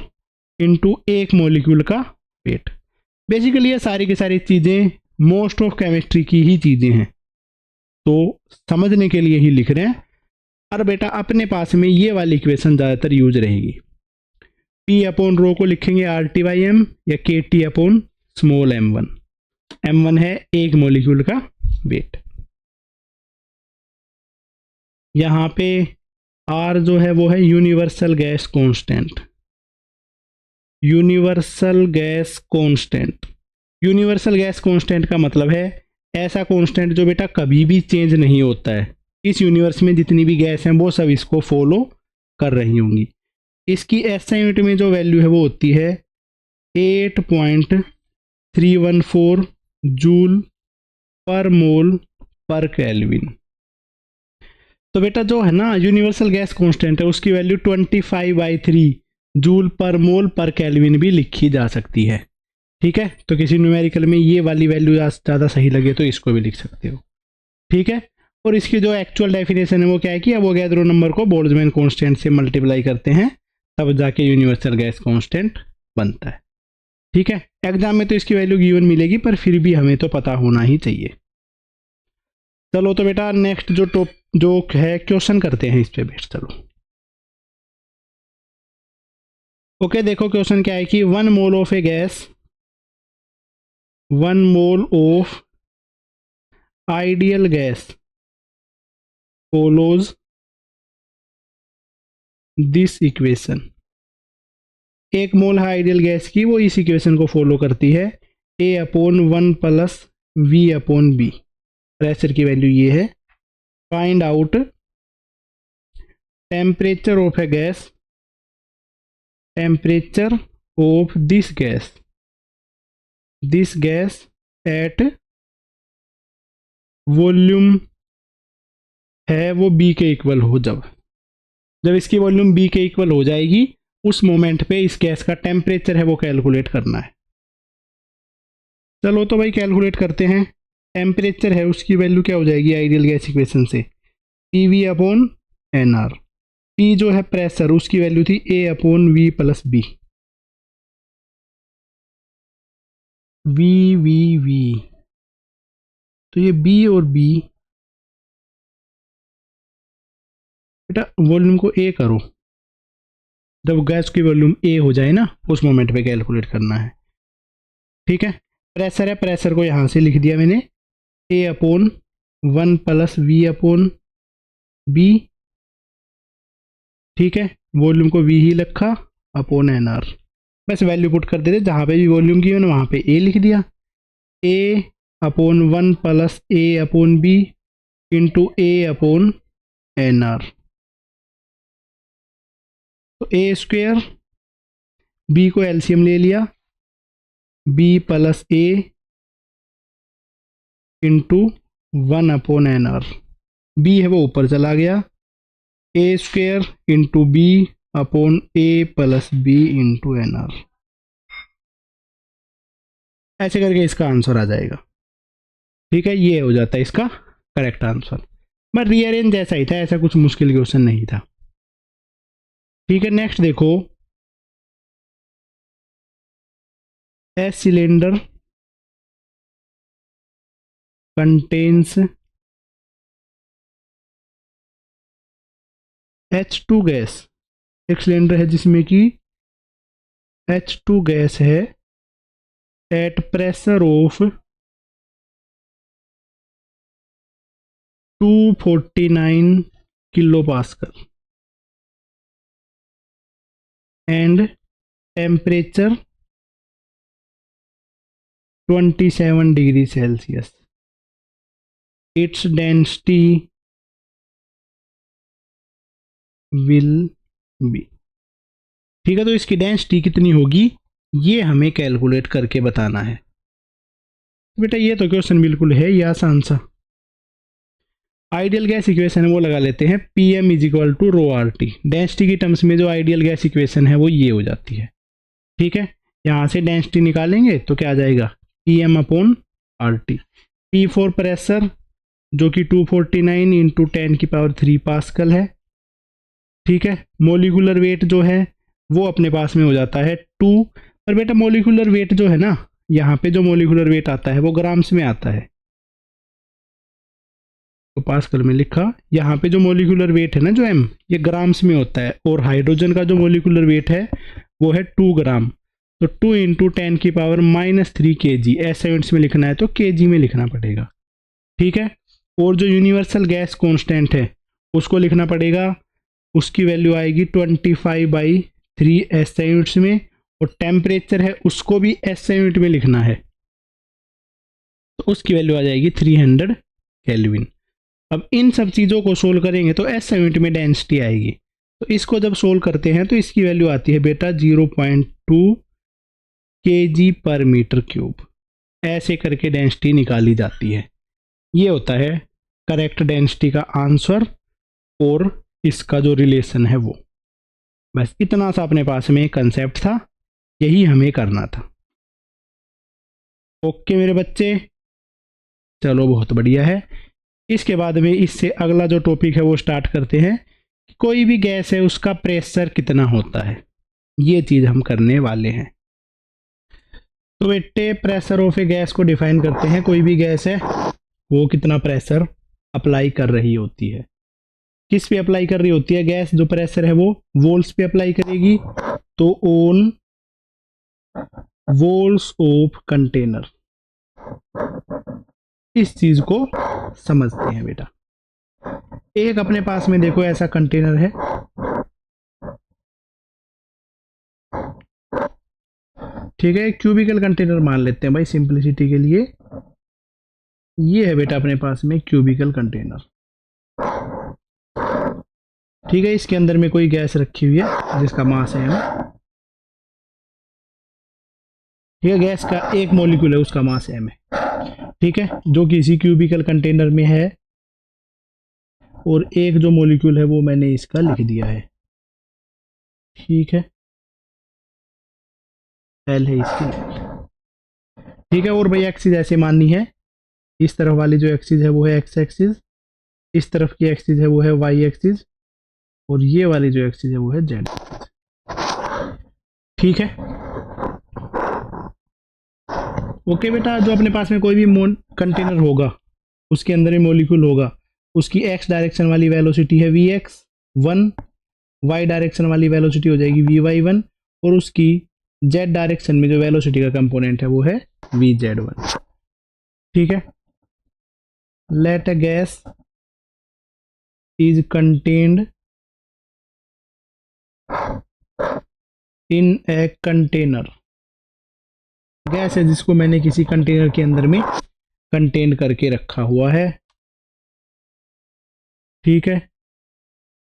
इनटू एक मोलिक्यूल का वेट। बेसिकली ये सारी की सारी चीज़ें मोस्ट ऑफ केमिस्ट्री की ही चीज़ें हैं, तो समझने के लिए ही लिख रहे हैं। और बेटा अपने पास में ये वाली इक्वेशन ज़्यादातर यूज रहेगी। P अपॉन रो को लिखेंगे RT बाई M या KT upon small m1। m1 है एक मोलिक्यूल का वेट। यहाँ पे R जो है वो है universal gas constant. Universal gas constant, universal gas constant का मतलब है ऐसा कांस्टेंट जो बेटा कभी भी चेंज नहीं होता है। इस यूनिवर्स में जितनी भी गैस हैं वो सब इसको फॉलो कर रही होंगी। इसकी SI यूनिट में जो वैल्यू है वो होती है 8.314 जूल पर मोल पर केल्विन। तो बेटा जो है ना यूनिवर्सल गैस कांस्टेंट है उसकी वैल्यू 25/3 जूल पर मोल पर केल्विन भी लिखी जा सकती है। ठीक है, तो किसी न्यूमेरिकल में ये वाली वैल्यू ज़्यादा सही लगे तो इसको भी लिख सकते हो। ठीक है, और इसकी जो एक्चुअल डेफिनेशन है वो क्या है कि अवोगैड्रो नंबर को बोल्ट्जमैन कांस्टेंट से मल्टीप्लाई करते हैं तब जाके यूनिवर्सल गैस कांस्टेंट बनता है। ठीक है, एग्जाम में तो इसकी वैल्यू गिवन मिलेगी पर फिर भी हमें तो पता होना ही चाहिए। चलो तो बेटा नेक्स्ट जो है क्वेश्चन करते हैं इस पे बेट। चलो ओके, देखो क्वेश्चन क्या है कि 1 mole of a gas, 1 mole of ideal gas follows this equation. एक मोल है आइडियल गैस की, वो इस इक्वेशन को फॉलो करती है A upon 1 plus V upon B। Pressure की वैल्यू ये है। Find out temperature of a gas temperature of this gas at volume है वो बी के इक्वल हो। जब इसकी वॉल्यूम बी के इक्वल हो जाएगी उस मोमेंट पे इस गैस का टेम्परेचर है वो कैलकुलेट करना है। चलो तो भाई कैलकुलेट करते हैं। टेम्परेचर है उसकी वैल्यू क्या हो जाएगी आइडियल गैस इक्वेशन से, P V upon N R. P जो है प्रेशर, उसकी वैल्यू थी A upon V plus B. V तो ये बी और बी, बेटा वॉल्यूम को ए करो। जब गैस की वॉल्यूम ए हो जाए ना उस मोमेंट पे कैलकुलेट करना है। ठीक है, प्रेशर है, प्रेशर को यहाँ से लिख दिया मैंने A upon 1 plus V upon B. ठीक है, वॉल्यूम को वी ही रखा अपॉन एन आर। बस वैल्यू पुट कर देते, जहाँ पे भी वॉल्यूम की मैंने वहाँ पे ए लिख दिया। A upon 1 plus A upon B into A upon N R. तो ए स्क्वेयर, बी को एलसीएम ले लिया, B plus A into 1 upon N R. B है वो ऊपर चला गया, A square into B upon A plus B into N R. ऐसे करके इसका आंसर आ जाएगा। ठीक है, ये हो जाता है इसका करेक्ट आंसर। बट रीअरेंज जैसा ही था, ऐसा कुछ मुश्किल क्वेश्चन नहीं था। ठीक है, नेक्स्ट देखो, a cylinder contains H2 gas. एक सिलेंडर है जिसमें कि H2 गैस है at pressure of 249 kilo pascal and temperature 27 degree Celsius. Its density will be. ठीक है, तो इसकी डेंसिटी कितनी होगी ये हमें कैलकुलेट करके बताना है। बेटा ये तो क्वेश्चन बिल्कुल है ये आसान सा। आइडियल गैस इक्वेशन है वो लगा लेते हैं, P M is equal to rho R T. Density की टर्म्स में जो आइडियल गैस इक्वेशन है वो ये हो जाती है। ठीक है, यहाँ से डेंसिटी निकालेंगे तो क्या आ जाएगा, P M upon R T. P for pressure जो कि 249 इंटू 10⁻³ पास्कल है। ठीक है, मोलिकुलर वेट जो है वो अपने पास में हो जाता है 2। पर बेटा मोलिकुलर वेट जो है ना, यहाँ पे जो मोलिकुलर वेट आता है वो ग्राम्स में आता है, तो पास्कल में लिखा। यहाँ पे जो मोलिकुलर वेट है ना जो m, ये ग्राम्स में होता है। और हाइड्रोजन का जो मोलिकुलर वेट है वो है 2 ग्राम। तो 2 इंटू 10⁻³ kg, ऐसे यूनिट्स में लिखना है तो kg में लिखना पड़ेगा। ठीक है, और जो यूनिवर्सल गैस कांस्टेंट है उसको लिखना पड़ेगा, उसकी वैल्यू आएगी 25/3 SI यूनिट्स में। और टेम्परेचर है उसको भी SI यूनिट में लिखना है, तो उसकी वैल्यू आ जाएगी 300 केल्विन। अब इन सब चीज़ों को सोल्व करेंगे तो SI यूनिट में डेंसिटी आएगी। तो इसको जब सोल्व करते हैं तो इसकी वैल्यू आती है बेटा 0.2 kg/m³। ऐसे करके डेंसिटी निकाली जाती है। ये होता है करेक्ट डेंसिटी का आंसर और इसका जो रिलेशन है वो। बस इतना सा अपने पास में कंसेप्ट था, यही हमें करना था। ओके मेरे बच्चे, चलो बहुत बढ़िया है। इसके बाद में इससे अगला जो टॉपिक है वो स्टार्ट करते हैं कि कोई भी गैस है उसका प्रेशर कितना होता है, ये चीज़ हम करने वाले हैं। तो बेटे प्रेशर ऑफ ए गैस को डिफाइन करते हैं। कोई भी गैस है वो कितना प्रेशर अप्लाई कर रही होती है। किस पे अप्लाई कर रही होती है गैस, जो प्रेशर है वो वोल्स पे अप्लाई करेगी। तो ऑन वोल्स ऑफ कंटेनर, इस चीज को समझते हैं बेटा। एक अपने पास में देखो ऐसा कंटेनर है, ठीक है, क्यूबिकल कंटेनर मान लेते हैं भाई सिंपलिसिटी के लिए। ये है बेटा अपने पास में क्यूबिकल कंटेनर। ठीक है, इसके अंदर में कोई गैस रखी हुई है जिसका मास है m। ठीक है, गैस का एक मॉलिक्यूल है उसका मास m है, ठीक है, जो कि इसी क्यूबिकल कंटेनर में है, और एक जो मॉलिक्यूल है वो मैंने इसका लिख दिया है, ठीक है, l है इसकी, ठीक है। और भाई एक्सिस ऐसे माननी है, इस तरफ वाली जो एक्सिस है वो है x एक्सिस, इस तरफ की एक्सिस है वो है y एक्सिस, और ये वाली जो एक्सिस है वो है z, ठीक है। ओके बेटा, जो अपने पास में कोई भी कंटेनर होगा उसके अंदर ही मॉलिक्यूल होगा, उसकी x डायरेक्शन वाली वेलोसिटी है vx1, y डायरेक्शन वाली वेलोसिटी हो जाएगी vy1, और उसकी z डायरेक्शन में जो वेलोसिटी का कंपोनेंट है वो है vz1, ठीक है। Let a gas is contained in a container, gas है जिसको मैंने किसी कंटेनर के अंदर में कंटेन करके रखा हुआ है, ठीक है,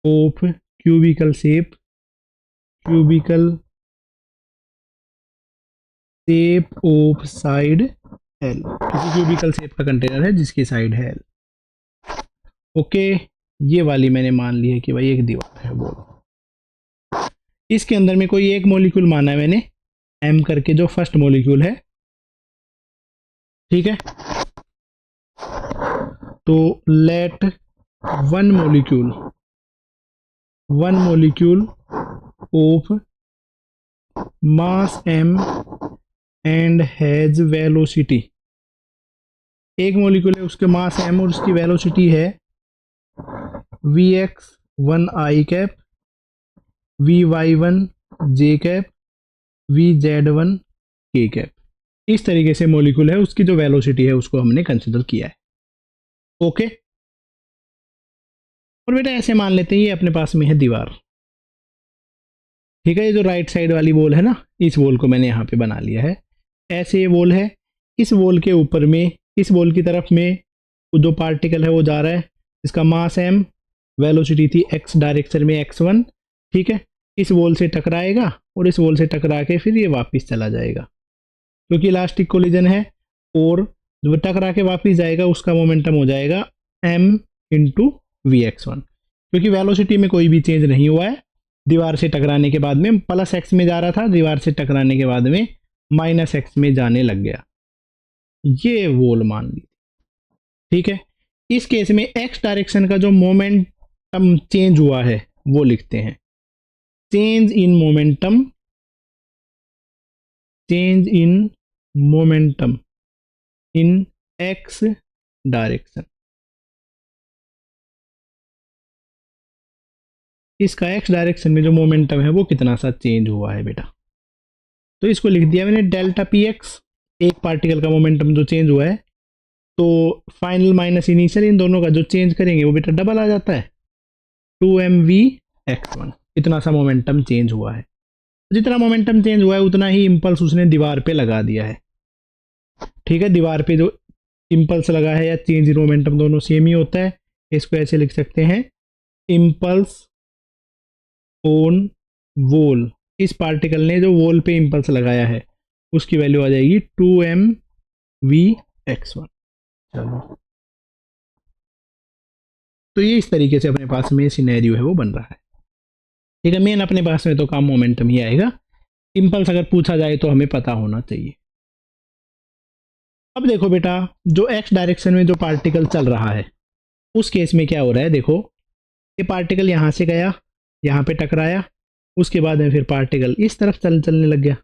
of cubical shape, cubical shape of side L, किसी क्यूबिकल शेप का कंटेनर है जिसकी साइड है एल, ओके। ये वाली मैंने मान ली है कि भाई एक दीवार है वो, इसके अंदर में कोई एक मॉलिक्यूल माना है मैंने m करके, जो फर्स्ट मॉलिक्यूल है, ठीक है। तो let one molecule of mass m and has velocity, एक मॉलिक्यूल है उसके मास m और उसकी वेलोसिटी है vx1 i cap, vy1 j cap, vz1 k cap, इस तरीके से मॉलिक्यूल है, उसकी जो वेलोसिटी है उसको हमने कंसिडर किया है, ओके। और बेटा ऐसे मान लेते हैं ये अपने पास में है दीवार, ठीक है, ये जो राइट साइड वाली वॉल है ना, इस वॉल को मैंने यहाँ पे बना लिया है, ऐसे ये वॉल है, इस वॉल के ऊपर में, इस वॉल की तरफ में जो पार्टिकल है वो जा रहा है, इसका मास m, वेलोसिटी थी x डायरेक्शन में x1, ठीक है, इस वॉल से टकराएगा और इस वॉल से टकरा के फिर ये वापस चला जाएगा, क्योंकि इलास्टिक कोलिजन है, और जब टकरा के वापस जाएगा उसका मोमेंटम हो जाएगा m इंटू vx1, क्योंकि वेलोसिटी में कोई भी चेंज नहीं हुआ है, दीवार से टकराने के बाद में प्लस x में जा रहा था, दीवार से टकराने के बाद में माइनस x में जाने लग गया, ये वॉल मान ली, ठीक है। इस केस में x डायरेक्शन का जो मोमेंटम चेंज हुआ है वो लिखते हैं, change in momentum in x direction, इसका x डायरेक्शन में जो मोमेंटम है वो कितना सा चेंज हुआ है बेटा, तो इसको लिख दिया मैंने डेल्टा px, एक पार्टिकल का मोमेंटम जो चेंज हुआ है, तो फाइनल माइनस इनिशियल, इन दोनों का जो चेंज करेंगे वो बेटा डबल आ जाता है, 2mvx1, इतना सा मोमेंटम चेंज हुआ है, जितना मोमेंटम चेंज हुआ है उतना ही इम्पल्स उसने दीवार पे लगा दिया है, ठीक है, दीवार पे जो इम्पल्स लगा है या चेंज इन मोमेंटम दोनों सेम ही होता है, इसको ऐसे लिख सकते हैं, इम्पल्स ऑन वॉल, इस पार्टिकल ने जो वॉल पे इम्पल्स लगाया है उसकी वैल्यू आ जाएगी 2mvx1, चलो। तो ये इस तरीके से अपने पास में सिनेरियो है वो बन रहा है, ठीक है। मेन अपने पास में तो काम मोमेंटम ही आएगा, इम्पल्स अगर पूछा जाए तो हमें पता होना चाहिए। अब देखो बेटा, जो x डायरेक्शन में जो पार्टिकल चल रहा है उस केस में क्या हो रहा है, देखो ये पार्टिकल यहाँ से गया, यहाँ पे टकराया, उसके बाद में फिर पार्टिकल इस तरफ चलने लग गया,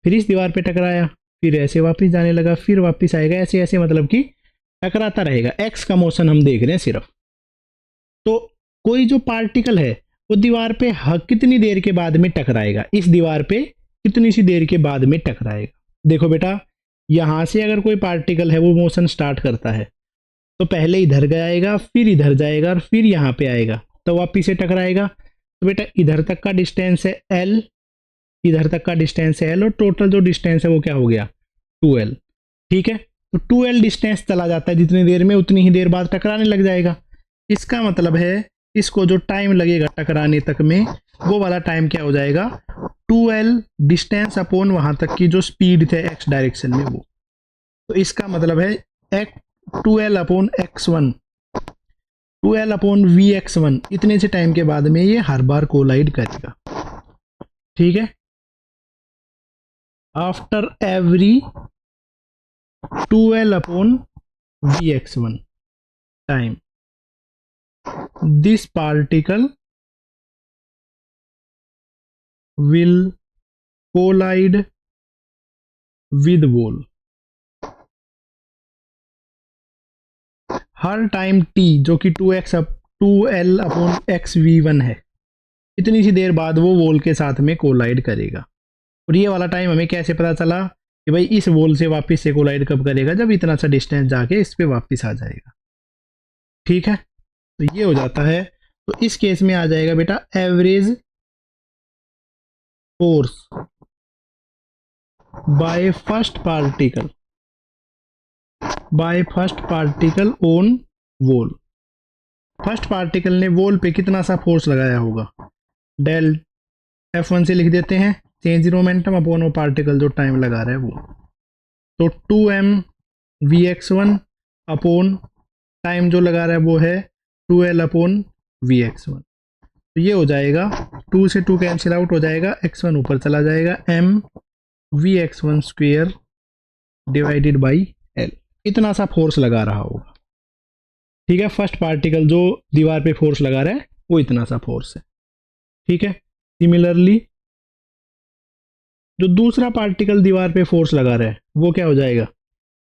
फिर इस दीवार पे टकराया, फिर ऐसे वापस जाने लगा, फिर वापस आएगा, ऐसे ऐसे मतलब कि टकराता रहेगा, x का मोशन हम देख रहे हैं सिर्फ। तो कोई जो पार्टिकल है वो दीवार पे कितनी देर के बाद में टकराएगा, इस दीवार पे कितनी सी देर के बाद में टकराएगा। देखो बेटा, यहाँ से अगर कोई पार्टिकल है वो मोशन स्टार्ट करता है तो पहले इधर जाएगा, फिर इधर जाएगा और फिर यहाँ पे आएगा, तो वापिस से टकराएगा। तो बेटा इधर तक का डिस्टेंस है l, इधर तक का डिस्टेंस है l, और टोटल जो डिस्टेंस है वो क्या हो गया 2l, ठीक है। तो 2l डिस्टेंस चला जाता है, जितनी देर में उतनी ही देर बाद टकराने लग जाएगा। इसका मतलब है इसको जो टाइम लगेगा टकराने तक में वो वाला टाइम क्या हो जाएगा 2L डिस्टेंस अपॉन वहां तक की जो स्पीड थे x डायरेक्शन में वो। तो इसका मतलब है 2L upon x1, 2L upon vx1, इतने से टाइम के बाद में ये हर बार कोलाइड करेगा। ठीक है, after every 2L upon vx1 time this particle will collide with wall। Her time t जो कि 2L अपॉन xv1 है, इतनी सी देर बाद वो वॉल के साथ में कोलाइड करेगा। और ये वाला टाइम हमें कैसे पता चला कि भाई इस वॉल से वापस से कोलाइड कब करेगा, जब इतना सा डिस्टेंस जाके इस पे वापस आ जाएगा। ठीक है, तो ये हो जाता है। तो इस केस में आ जाएगा बेटा average force by first particle on wall. First particle ने वॉल पे कितना सा फोर्स लगाया होगा, डेल F1 से लिख देते हैं, चेंज इन मोमेंटम अपॉन वो पार्टिकल जो टाइम लगा रहा है वो। तो 2m vx1 अपॉन टाइम जो लगा रहा है वो है 2L अपॉन vx1। तो ये हो जाएगा 2 से 2 कैंसिल आउट हो जाएगा, x1 ऊपर चला जाएगा, m vx1 square divided by l। इतना सा फोर्स लगा रहा होगा। ठीक है, फर्स्ट पार्टिकल जो दीवार पे फोर्स लगा रहा है वो इतना सा फोर्स है। ठीक है, सिमिलरली जो दूसरा पार्टिकल दीवार पे फोर्स लगा रहा है वो क्या हो जाएगा,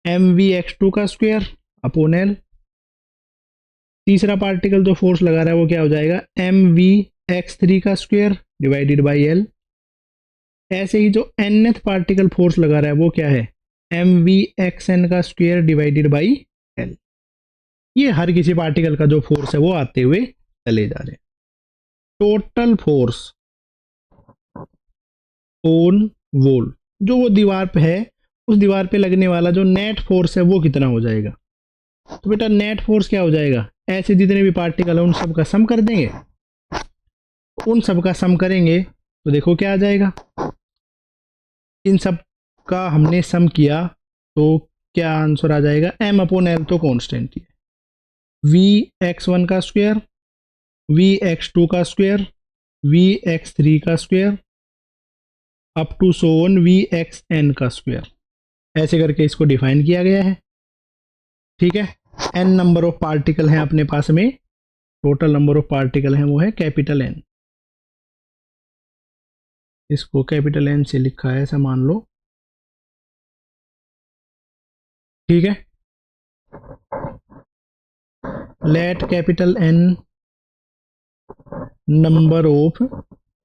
mvx2 का स्क्वायर अपॉन l। तीसरा पार्टिकल जो फोर्स लगा रहा है वो क्या हो जाएगा, mvx3 का स्क्वायर डिवाइडेड बाई l। ऐसे ही जो nth पार्टिकल फोर्स लगा रहा है वो क्या है, mvxn का स्क्वायर डिवाइडेड बाई l। ये हर किसी पार्टिकल का जो फोर्स है वो आते हुए चले जा रहे हैं। टोटल फोर्स ऑन वॉल, जो वो दीवार पे है, उस दीवार पे लगने वाला जो नेट फोर्स है वो कितना हो जाएगा। तो बेटा नेट फोर्स क्या हो जाएगा, ऐसे जितने भी पार्टिकल है उन सब का सम कर देंगे, उन सब का सम करेंगे तो देखो क्या आ जाएगा। इन सब का हमने सम किया तो क्या आंसर आ जाएगा, m अपॉन l तो कॉन्स्टेंट ही है, vx1 का स्क्वायर, vx2 का स्क्वायर, vx3 का square up to so on vxn का स्क्वायर। ऐसे करके इसको डिफाइन किया गया है। ठीक है, n नंबर ऑफ पार्टिकल हैं अपने पास में, टोटल नंबर ऑफ पार्टिकल हैं वो है कैपिटल N। इसको कैपिटल N से लिखा है ऐसा मान लो। ठीक है, let capital N number of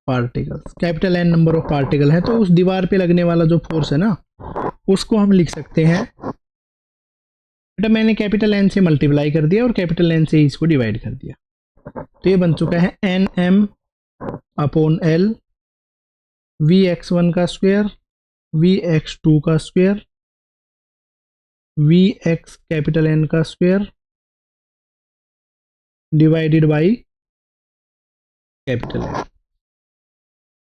particles, capital N number of particle है तो उस दीवार पे लगने वाला जो फोर्स है ना उसको हम लिख सकते हैं, बेटा मैंने कैपिटल N से मल्टीप्लाई कर दिया और कैपिटल N से ही इसको डिवाइड कर दिया। तो ये बन चुका है nm अपॉन l, vx1 का स्क्वायर, vx2 का स्क्वायर, vx कैपिटल N का square divided by capital N।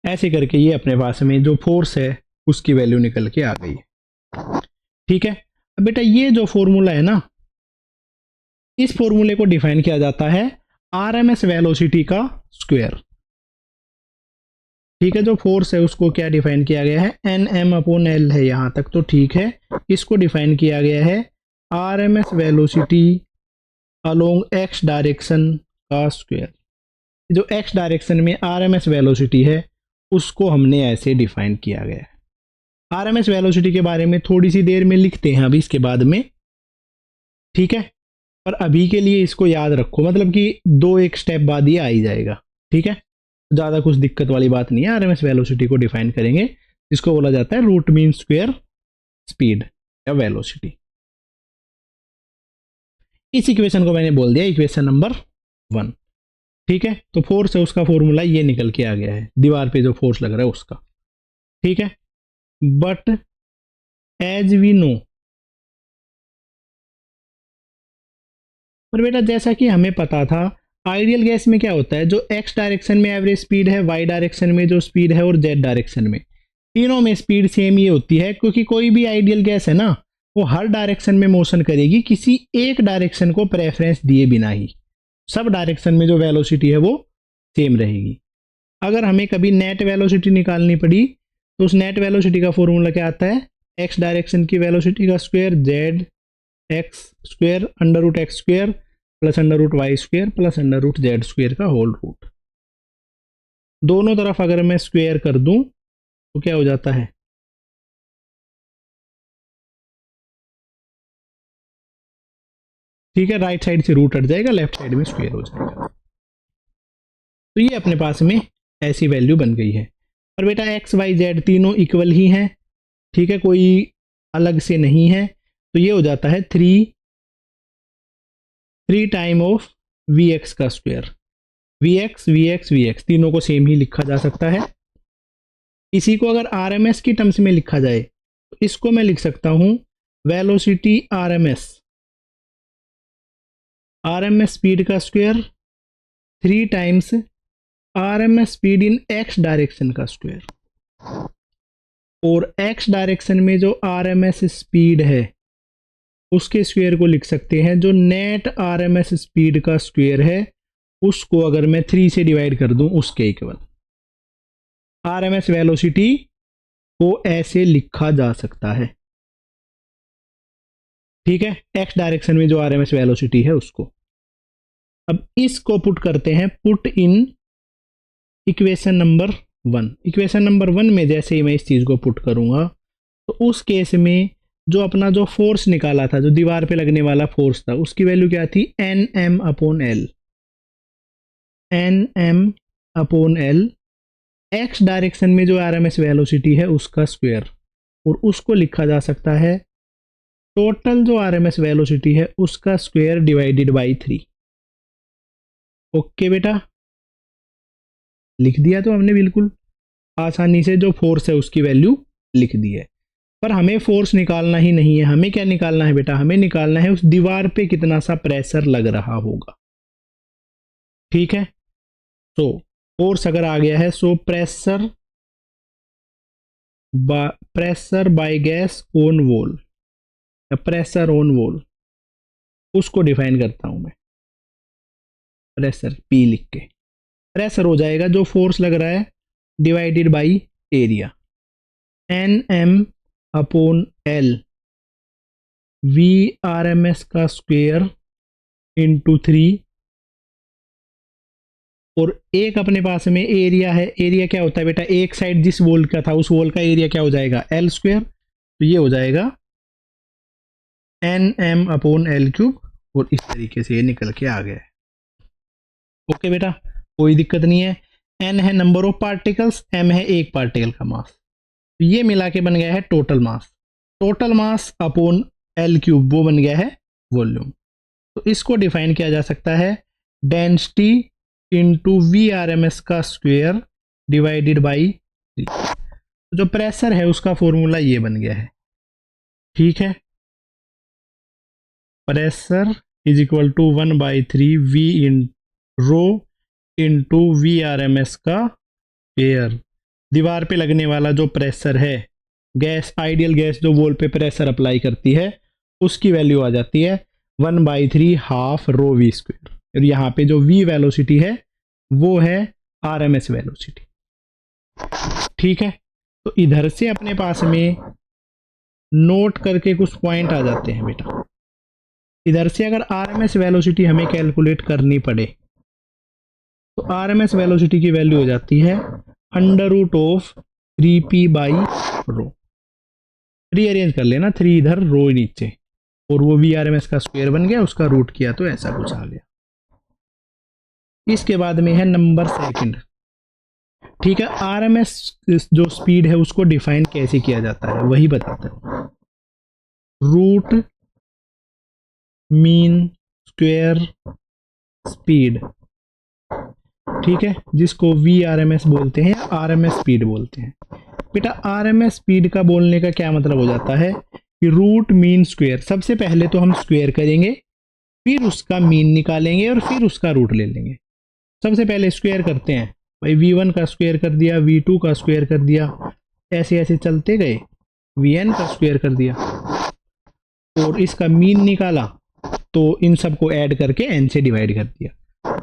ऐसे करके ये अपने पास में जो फोर्स है उसकी वैल्यू निकल के आ गई। ठीक है, अब बेटा ये जो फॉर्मूला है ना, इस फॉर्मूले को डिफाइन किया जाता है आरएमएस वेलोसिटी का स्क्वायर। ठीक है, जो फोर्स है उसको क्या डिफाइन किया गया है, एन एम अपॉन एल है, यहां तक तो ठीक है। इसको डिफाइन किया गया है RMS velocity along x direction का स्क्वायर। जो एक्स डायरेक्शन में आरएमएस वेलोसिटी है उसको हमने ऐसे डिफाइन किया गया है। आरएमएस वेलोसिटी के बारे में थोड़ी सी देर में लिखते हैं अभी इसके बाद में। ठीक है, पर अभी के लिए इसको याद रखो, मतलब कि दो एक स्टेप बाद ये आ ही जाएगा। ठीक है, ज़्यादा कुछ दिक्कत वाली बात नहीं है। आरएमएस वेलोसिटी को डिफाइन करेंगे, इसको बोला जाता है रूट मीन स्क्वायर स्पीड या वेलोसिटी। इस इक्वेशन को मैंने बोल दिया इक्वेशन नंबर 1। ठीक है, तो फोर्स है उसका फॉर्मूला ये निकल के आ गया है, दीवार पे जो फोर्स लग रहा है उसका। ठीक है, बट एज वी नो, और बेटा जैसा कि हमें पता था आइडियल गैस में क्या होता है, जो एक्स डायरेक्शन में एवरेज स्पीड है, वाई डायरेक्शन में जो स्पीड है और जेड डायरेक्शन में, तीनों में स्पीड सेम ही होती है, क्योंकि कोई भी आइडियल गैस है ना वो हर डायरेक्शन में मोशन करेगी, किसी एक डायरेक्शन को प्रेफरेंस दिए बिना ही। सब डायरेक्शन में जो वेलोसिटी है वो सेम रहेगी। अगर हमें कभी नेट वेलोसिटी निकालनी पड़ी तो उस नेट वेलोसिटी का फॉर्मूला क्या आता है, एक्स डायरेक्शन की वेलोसिटी का square Z X square under root X square plus under root Y square plus under root Z square का होल रूट। दोनों तरफ अगर मैं स्क्वायर कर दूं तो क्या हो जाता है, ठीक है, राइट साइड से रूट हट जाएगा, लेफ्ट साइड में स्क्वायर हो जाएगा। तो ये अपने पास में ऐसी वैल्यू बन गई है। और बेटा एक्स वाई जेड तीनों इक्वल ही हैं, ठीक है, कोई अलग से नहीं है, तो ये हो जाता है three time of V X का स्क्वायर। वी एक्स तीनों को सेम ही लिखा जा सकता है। इसी को अगर आर एम एस की टर्म्स में लिखा जाए तो इसको मैं लिख सकता हूं velocity R M S speed का square 3 times R M S speed in X direction का स्क्वायर। और एक्स डायरेक्शन में जो आर एम एस स्पीड है उसके स्क्वायर को लिख सकते हैं, जो net R M S speed का स्क्वायर है उसको अगर मैं 3 से डिवाइड कर दूं उसके equal. R M S velocity को ऐसे लिखा जा सकता है, ठीक है, एक्स डायरेक्शन में जो आर एम एस वेलोसिटी है उसको। अब इसको पुट करते हैं, put in equation number 1। Equation number 1 में जैसे ही मैं इस चीज को पुट करूंगा तो उस केस में जो अपना जो फोर्स निकाला था, जो दीवार पे लगने वाला फोर्स था, उसकी वैल्यू क्या थी, N M upon L. N M upon L X direction में जो आर एम एस वेलोसिटी है उसका स्क्वायर, और उसको लिखा जा सकता है टोटल जो आर एम एस वेलोसिटी है उसका स्क्वायर डिवाइडेड बाई 3। ओके बेटा, लिख दिया तो हमने बिल्कुल आसानी से, जो फोर्स है उसकी वैल्यू लिख दी है। पर हमें फोर्स निकालना ही नहीं है, हमें क्या निकालना है बेटा, हमें निकालना है उस दीवार पे कितना सा प्रेशर लग रहा होगा, ठीक है। तो फोर्स अगर आ गया है, so pressure by gas on wall, pressure on wall, उसको डिफाइन करता हूं मैं, प्रेशर पी लिख के। प्रेशर हो जाएगा जो फोर्स लग रहा है divided by area, N M upon L V R M S का स्क्वायर इंटू 3। और एक अपने पास में एरिया है, एरिया क्या होता है बेटा, एक साइड जिस वॉल का था उस वॉल का एरिया क्या हो जाएगा, एल स्क्वायर, तो ये हो जाएगा N M upon L cube. और इस तरीके से ये निकल के आ गया है। ओके बेटा, कोई दिक्कत नहीं है। एन है नंबर ऑफ पार्टिकल्स, एम है एक पार्टिकल का मास, तो ये मिला के बन गया है total mass. Total mass upon L cube वो बन गया है वॉल्यूम। तो इसको डिफाइन किया जा सकता है density into V R M S का स्क्वेयर डिवाइडेड बाई 3। जो प्रेशर है उसका फॉर्मूला ये बन गया है, ठीक है, pressure is equal to 1/3 V in rho into V R M S का स्क्वेयर। दीवार पे लगने वाला जो प्रेशर है, गैस, आइडियल गैस जो वॉल पे प्रेशर अप्लाई करती है उसकी वैल्यू आ जाती है 1/3 हाफ रो वी स्क्वेयर। और यहाँ पे जो वी वेलोसिटी है वो है आर एम एस वेलोसिटी, ठीक है। तो इधर से अपने पास में नोट करके कुछ पॉइंट आ जाते हैं बेटा। इधर से अगर आर एम एस वेलोसिटी हमें कैलकुलेट करनी पड़े तो आर एम एस वेलोसिटी की वैल्यू हो जाती है under root of 3p by rho. Rearrange कर लेना, 3 इधर रो नीचे, और वो वी आर एम एस का स्क्वायर बन गया, उसका रूट किया तो ऐसा कुछ आ गया। इसके बाद में है नंबर सेकंड, ठीक है। आर एम एस जो स्पीड है उसको डिफाइन कैसे किया जाता है वही बताते हैं। रूट मीन स्क्वायर स्पीड, ठीक है, जिसको वी आर एम एस बोलते हैं या आर एम एस स्पीड बोलते हैं। बेटा आर एम एस स्पीड का बोलने का क्या मतलब हो जाता है कि रूट मीन स्क्वायर, सबसे पहले तो हम स्क्वायर करेंगे, फिर उसका मीन निकालेंगे और फिर उसका रूट ले लेंगे। सबसे पहले स्क्वायर करते हैं भाई, v1 का स्क्वायर कर दिया, v2 का स्क्वायर कर दिया, ऐसे ऐसे चलते गए, vn का स्क्वायर कर दिया और इसका मीन निकाला तो इन सबको ऐड करके n से डिवाइड कर दिया।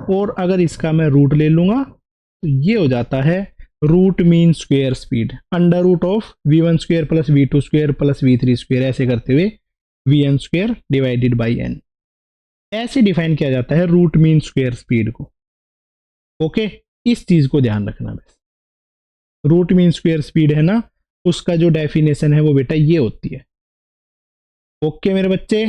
और अगर इसका मैं रूट ले लूंगा तो ये हो जाता है root mean square speed, under root of v1 square plus v2 square plus v3 square, ऐसे करते हुए vn square divided by n। ऐसे डिफाइन किया जाता है रूट मीन स्क्वायर स्पीड को। ओके, इस चीज को ध्यान रखना बस। रूट मीन स्क्वायर स्पीड है ना, उसका जो डेफिनेशन है वो बेटा ये होती है। ओके मेरे बच्चे,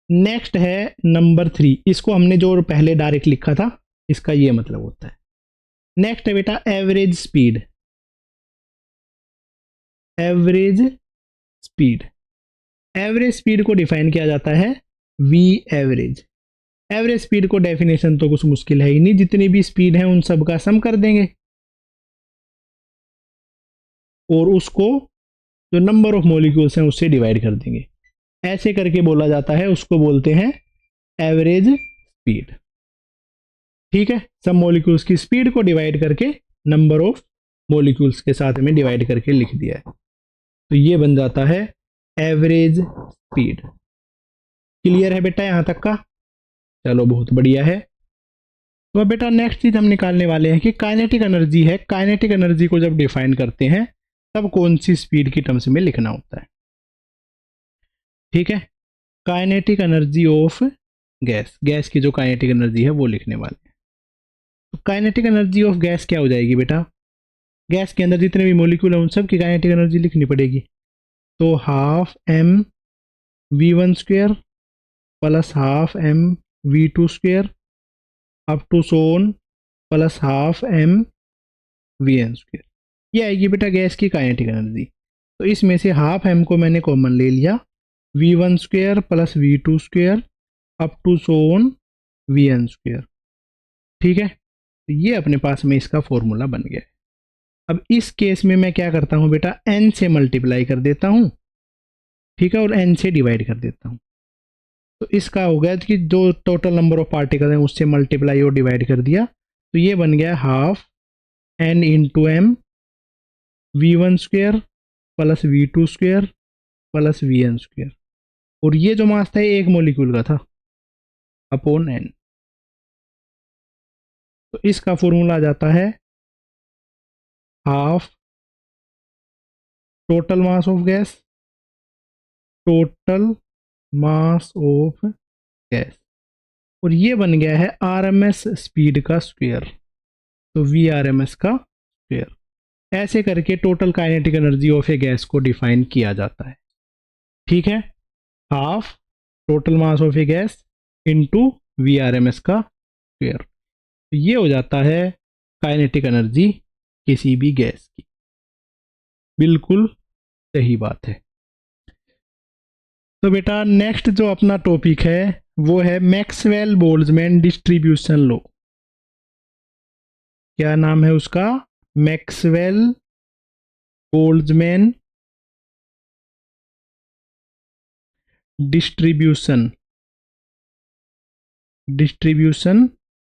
नेक्स्ट है नंबर 3। इसको हमने जो पहले डायरेक्ट लिखा था इसका ये मतलब होता है। नेक्स्ट है बेटा average speed. Average speed, average speed को डिफाइन किया जाता है वी एवरेज। एवरेज स्पीड को डेफिनेशन तो कुछ मुश्किल है ही नहीं, जितनी भी स्पीड है उन सब का सम कर देंगे और उसको जो नंबर ऑफ मॉलिक्यूल्स हैं उससे डिवाइड कर देंगे। ऐसे करके बोला जाता है, उसको बोलते हैं एवरेज स्पीड। ठीक है, सब मॉलिक्यूल्स की स्पीड को डिवाइड करके नंबर ऑफ मॉलिक्यूल्स के साथ में डिवाइड करके लिख दिया है, तो ये बन जाता है एवरेज स्पीड। क्लियर है बेटा यहां तक का? चलो बहुत बढ़िया है। तो अब बेटा नेक्स्ट चीज हम निकालने वाले हैं कि काइनेटिक एनर्जी है। काइनेटिक एनर्जी को जब डिफाइन करते हैं तब कौन सी स्पीड की टर्म्स में लिखना होता है। ठीक है, kinetic energy of gas, gas की जो काइनेटिक एनर्जी है वो लिखने वाले हैं। तो काइनेटिक एनर्जी ऑफ गैस क्या हो जाएगी बेटा? गैस के अंदर जितने भी मॉलिक्यूल हैं उन सब की काइनेटिक एनर्जी लिखनी पड़ेगी। तो half M v1 square plus half M v2 square up to so on plus half M vn square, ये आएगी बेटा गैस की काइनेटिक एनर्जी। तो इसमें से हाफ एम को मैंने कॉमन ले लिया, v1 square plus v2 square up to so on vn square. ठीक है, तो ये अपने पास में इसका फॉर्मूला बन गया है। अब इस केस में मैं क्या करता हूँ बेटा, n से मल्टीप्लाई कर देता हूँ, ठीक है, और n से डिवाइड कर देता हूँ। तो इसका हो गया कि जो टोटल नंबर ऑफ पार्टिकल हैं उससे मल्टीप्लाई और डिवाइड कर दिया, तो ये बन गया half n into M v1 square plus v2 square plus vn square, और ये जो मास था एक मॉलिक्यूल का था, अपॉन n। तो इसका फॉर्मूला आ जाता है half total mass of gas, total mass of gas, और ये बन गया है आरएमएस स्पीड का स्क्वायर, तो वी आरएमएस का स्क्वायर। ऐसे करके total kinetic energy of a gas को डिफाइन किया जाता है। ठीक है, half total mass of a gas into V RMS का स्क्वायर, तो ये हो जाता है काइनेटिक एनर्जी किसी भी गैस की। बिल्कुल सही बात है। तो बेटा नेक्स्ट जो अपना टॉपिक है वो है मैक्सवेल बोल्ट्जमैन डिस्ट्रीब्यूशन लॉ। क्या नाम है उसका? मैक्सवेल बोल्ट्जमैन डिस्ट्रीब्यूशन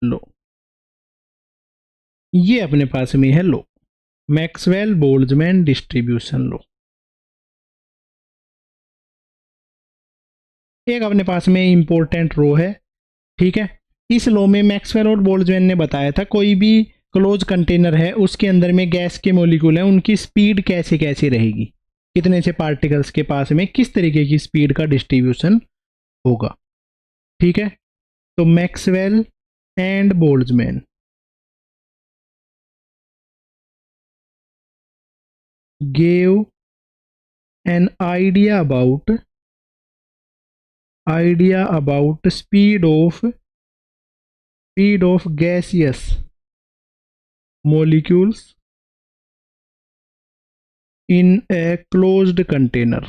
लॉ, ये अपने पास में है law, Maxwell Boltzmann distribution law. एक अपने पास में इंपॉर्टेंट रो है। ठीक है, इस लॉ में मैक्सवेल और बोल्ट्जमैन ने बताया था कोई भी क्लोज कंटेनर है उसके अंदर में गैस के मॉलिक्यूल हैं, उनकी स्पीड कैसे कैसे रहेगी, कितने से पार्टिकल्स के पास में किस तरीके की स्पीड का डिस्ट्रीब्यूशन होगा। ठीक है, तो Maxwell and Boltzmann gave an idea about speed of gaseous molecules in a closed container।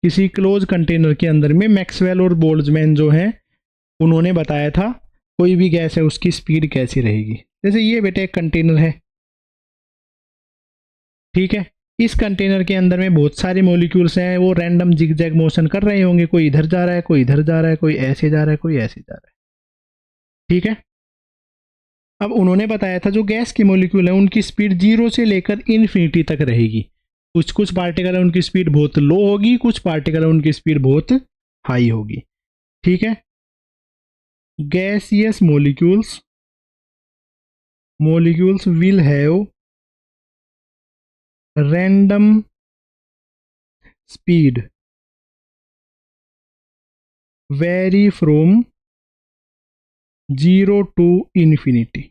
किसी क्लोज कंटेनर के अंदर में मैक्सवेल और बोल्ट्जमैन जो हैं उन्होंने बताया था कोई भी गैस है उसकी स्पीड कैसी रहेगी। जैसे ये बेटा एक कंटेनर है, ठीक है, इस कंटेनर के अंदर में बहुत सारे मॉलिक्यूल्स हैं, वो रैंडम जिगजैग मोशन कर रहे होंगे, कोई इधर जा रहा है, कोई इधर जा रहा है, कोई ऐसे जा रहा है, कोई ऐसे जा रहा है। ठीक है, अब उन्होंने बताया था जो गैस के मॉलिक्यूल है उनकी स्पीड 0 से लेकर इन्फिनिटी तक रहेगी। कुछ कुछ पार्टिकल है उनकी स्पीड बहुत लो होगी, कुछ पार्टिकल है उनकी स्पीड बहुत हाई होगी। ठीक है, gaseous molecules will have random speed vary from 0 to infinity।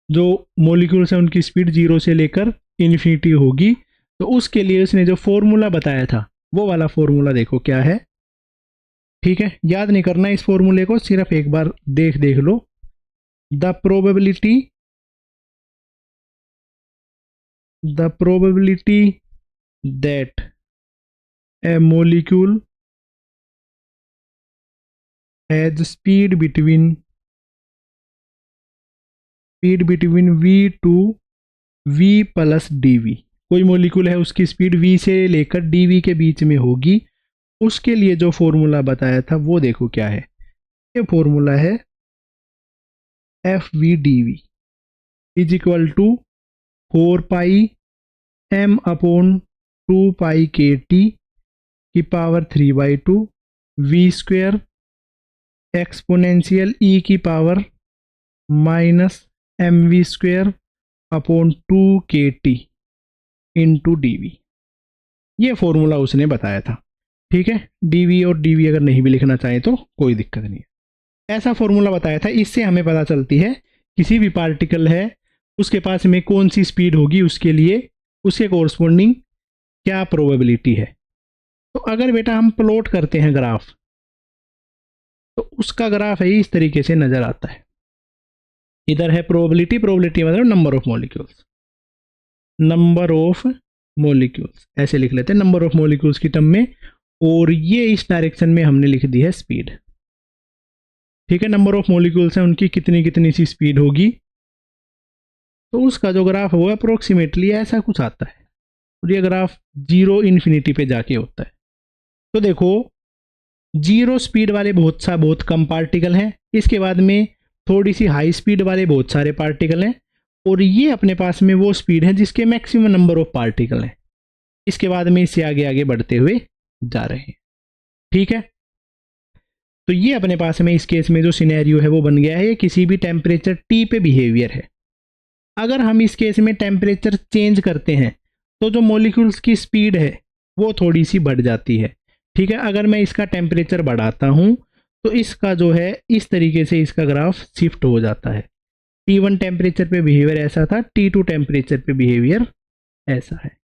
जो मॉलिक्यूल्स है उनकी स्पीड 0 से लेकर इन्फिनिटी होगी। तो उसके लिए उसने जो फॉर्मूला बताया था वो वाला फॉर्मूला देखो क्या है। ठीक है, याद नहीं करना इस फॉर्मूले को, सिर्फ एक बार देख लो। The probability that a molecule has speed between v to v plus dv। कोई मॉलिक्यूल है उसकी स्पीड v से लेकर dv के बीच में होगी, उसके लिए जो फॉर्मूला बताया था वो देखो क्या है। ये फॉर्मूला है F V D V is equal to 4 pi m upon 2 pi K T की power 3/2 V square exponential E की power minus M V square upon 2 K T into D V. ये फॉर्मूला उसने बताया था। ठीक है, D V और D V अगर नहीं भी लिखना चाहें तो कोई दिक्कत नहीं है। ऐसा फॉर्मूला बताया था, इससे हमें पता चलती है किसी भी पार्टिकल है उसके पास में कौन सी स्पीड होगी, उसके लिए उसके कोरस्पोंडिंग क्या प्रोबेबिलिटी है। तो अगर बेटा हम प्लॉट करते हैं ग्राफ, तो उसका ग्राफ है इस तरीके से नजर आता है। इधर है प्रोबेबिलिटी मतलब नंबर ऑफ मॉलिक्यूल्स ऐसे लिख लेते हैं नंबर ऑफ मॉलिक्यूल्स की टर्म में, और ये इस डायरेक्शन में हमने लिख दी है स्पीड। ठीक है, नंबर ऑफ मॉलिक्यूल्स हैं उनकी कितनी कितनी सी स्पीड होगी, तो उसका जो ग्राफ होगा अप्रोक्सीमेटली ऐसा कुछ आता है, और ये ग्राफ 0 इन्फिनिटी पे जाके होता है। तो देखो 0 स्पीड वाले बहुत कम पार्टिकल हैं, इसके बाद में थोड़ी सी हाई स्पीड वाले बहुत सारे पार्टिकल हैं, और ये अपने पास में वो स्पीड है जिसके मैक्सिमम नंबर ऑफ पार्टिकल हैं। इसके बाद में इससे आगे आगे बढ़ते हुए जा रहे हैं। ठीक है, तो ये अपने पास में इस केस में जो सिनेरियो है वो बन गया है, किसी भी टेम्परेचर T पे बिहेवियर है। अगर हम इस केस में टेम्परेचर चेंज करते हैं तो जो मॉलिक्यूल्स की स्पीड है वो थोड़ी सी बढ़ जाती है। ठीक है, अगर मैं इसका टेम्परेचर बढ़ाता हूं तो इसका जो है इस तरीके से इसका ग्राफ शिफ्ट हो जाता है। T1 टेम्परेचर पे बिहेवियर ऐसा था, T2 टेम्परेचर पे बिहेवियर ऐसा है।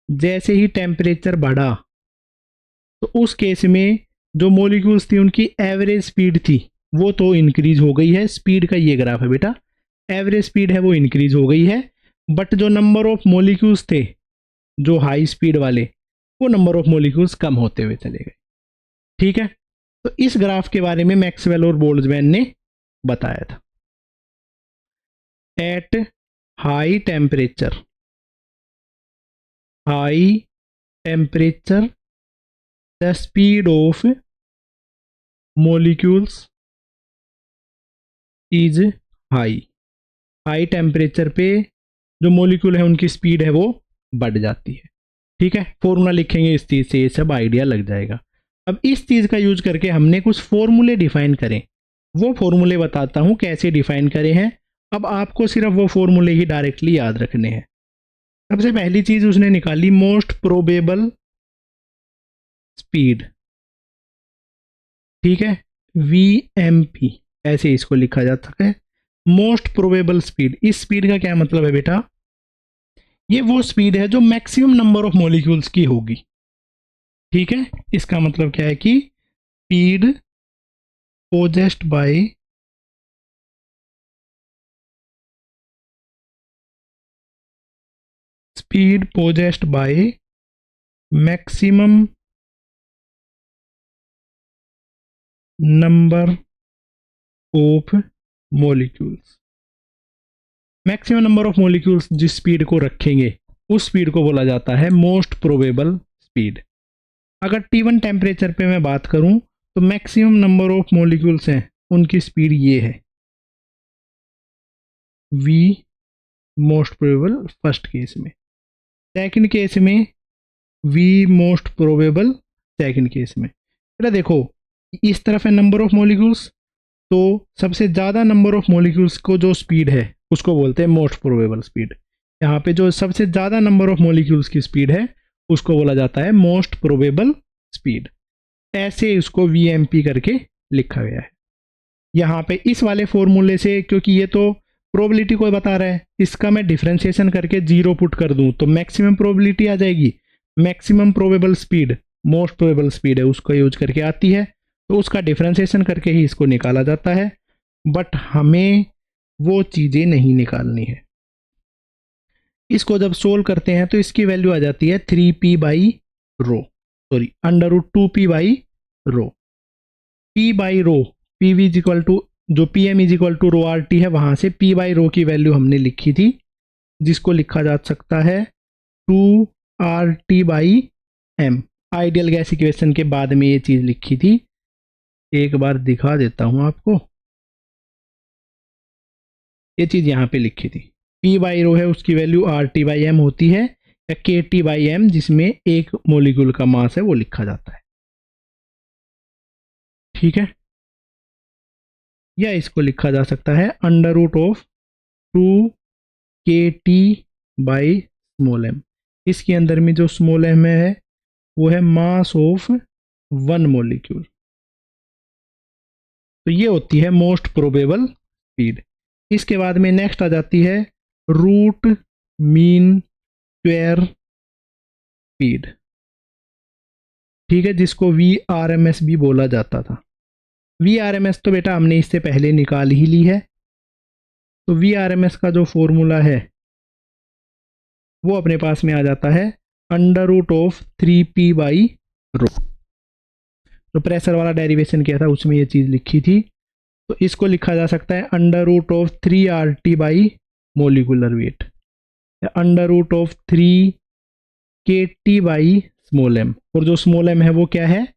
जैसे ही टेम्परेचर बढ़ा तो उस केस में जो मॉलिक्यूल्स थी उनकी एवरेज स्पीड थी वो तो इंक्रीज हो गई है। स्पीड का ये ग्राफ है बेटा, एवरेज स्पीड है वो इंक्रीज हो गई है, बट जो नंबर ऑफ मॉलिक्यूल्स थे जो हाई स्पीड वाले, वो नंबर ऑफ मॉलिक्यूल्स कम होते हुए चले गए। ठीक है, तो इस ग्राफ के बारे में मैक्सवेल और बोल्ट्जमैन ने बताया था। At high temperature the speed of molecules is high temperature पे जो मॉलिक्यूल है उनकी स्पीड है वो बढ़ जाती है। ठीक है, फॉर्मूला लिखेंगे इस चीज से ये सब आइडिया लग जाएगा। अब इस चीज का यूज करके हमने कुछ फॉर्मूले डिफाइन करें, वो फॉर्मूले बताता हूं कैसे डिफाइन करे हैं। अब आपको सिर्फ वो फॉर्मूले ही डायरेक्टली याद रखने हैं। सबसे पहली चीज उसने निकाली मोस्ट प्रोबेबल स्पीड। ठीक है, VMP ऐसे इसको लिखा जाता है, मोस्ट प्रोबेबल स्पीड। इस स्पीड का क्या मतलब है बेटा, ये वो स्पीड है जो मैक्सिमम नंबर ऑफ मॉलिक्यूल्स की होगी। ठीक है, इसका मतलब क्या है कि speed possessed by maximum number of molecules. Maximum number of molecules जिस स्पीड को रखेंगे उस स्पीड को बोला जाता है मोस्ट प्रोबेबल स्पीड। अगर T1 टेम्परेचर पे मैं बात करूं तो मैक्सिमम नंबर ऑफ मॉलिक्यूल्स हैं उनकी स्पीड ये है V most probable first case में, सेकंड केस में V most probable second case में। बेटा देखो इस तरफ है नंबर ऑफ मॉलिक्यूल्स, तो सबसे ज़्यादा नंबर ऑफ मॉलिक्यूल्स को जो स्पीड है उसको बोलते हैं मोस्ट प्रोबेबल स्पीड। यहाँ पे जो सबसे ज़्यादा नंबर ऑफ मॉलिक्यूल्स की स्पीड है उसको बोला जाता है मोस्ट प्रोबेबल स्पीड। ऐसे इसको VMP करके लिखा गया है। यहाँ पे इस वाले फॉर्मूले से, क्योंकि ये तो प्रोबेबिलिटी को बता रहा है, इसका मैं डिफ्रेंशिएशन करके 0 पुट कर दूं तो मैक्सिमम प्रोबेबिलिटी आ जाएगी। Maximum probable speed most probable speed है उसको यूज करके आती है, तो उसका डिफ्रेंशिएशन करके ही इसको निकाला जाता है। बट हमें वो चीज़ें नहीं निकालनी है। इसको जब सोल्व करते हैं तो इसकी वैल्यू आ जाती है 3p by rho, sorry √2p by rho. p by rho, pv is equal to जो pm is equal to ρRT है, वहां से p बाई रो की वैल्यू हमने लिखी थी, जिसको लिखा जा सकता है 2RT by m। Ideal gas equation के बाद में ये चीज़ लिखी थी, एक बार दिखा देता हूं आपको। ये चीज़ यहाँ पे लिखी थी, p बाई रो है उसकी वैल्यू RT बाई m होती है, या KT बाई m जिसमें एक मोलिक्यूल का मास है वो लिखा जाता है। ठीक है, या इसको लिखा जा सकता है √2KT बाई स्मॉल m। इसके अंदर में जो स्मॉल m है वो है मास ऑफ वन मोलिक्यूल। तो ये होती है मोस्ट प्रोबेबल स्पीड। इसके बाद में नेक्स्ट आ जाती है रूट मीन स्क्वायर स्पीड। ठीक है, जिसको VRMS भी बोला जाता था। VRMS तो बेटा हमने इससे पहले निकाल ही ली है, तो VRMS का जो फॉर्मूला है वो अपने पास में आ जाता है √3p बाई रो। तो प्रेशर वाला डेरिवेशन किया था उसमें ये चीज़ लिखी थी, तो इसको लिखा जा सकता है √3RT बाई मोलिकुलर वेट, या √3KT बाई स्मॉल m। और जो स्मॉल m है वो क्या है,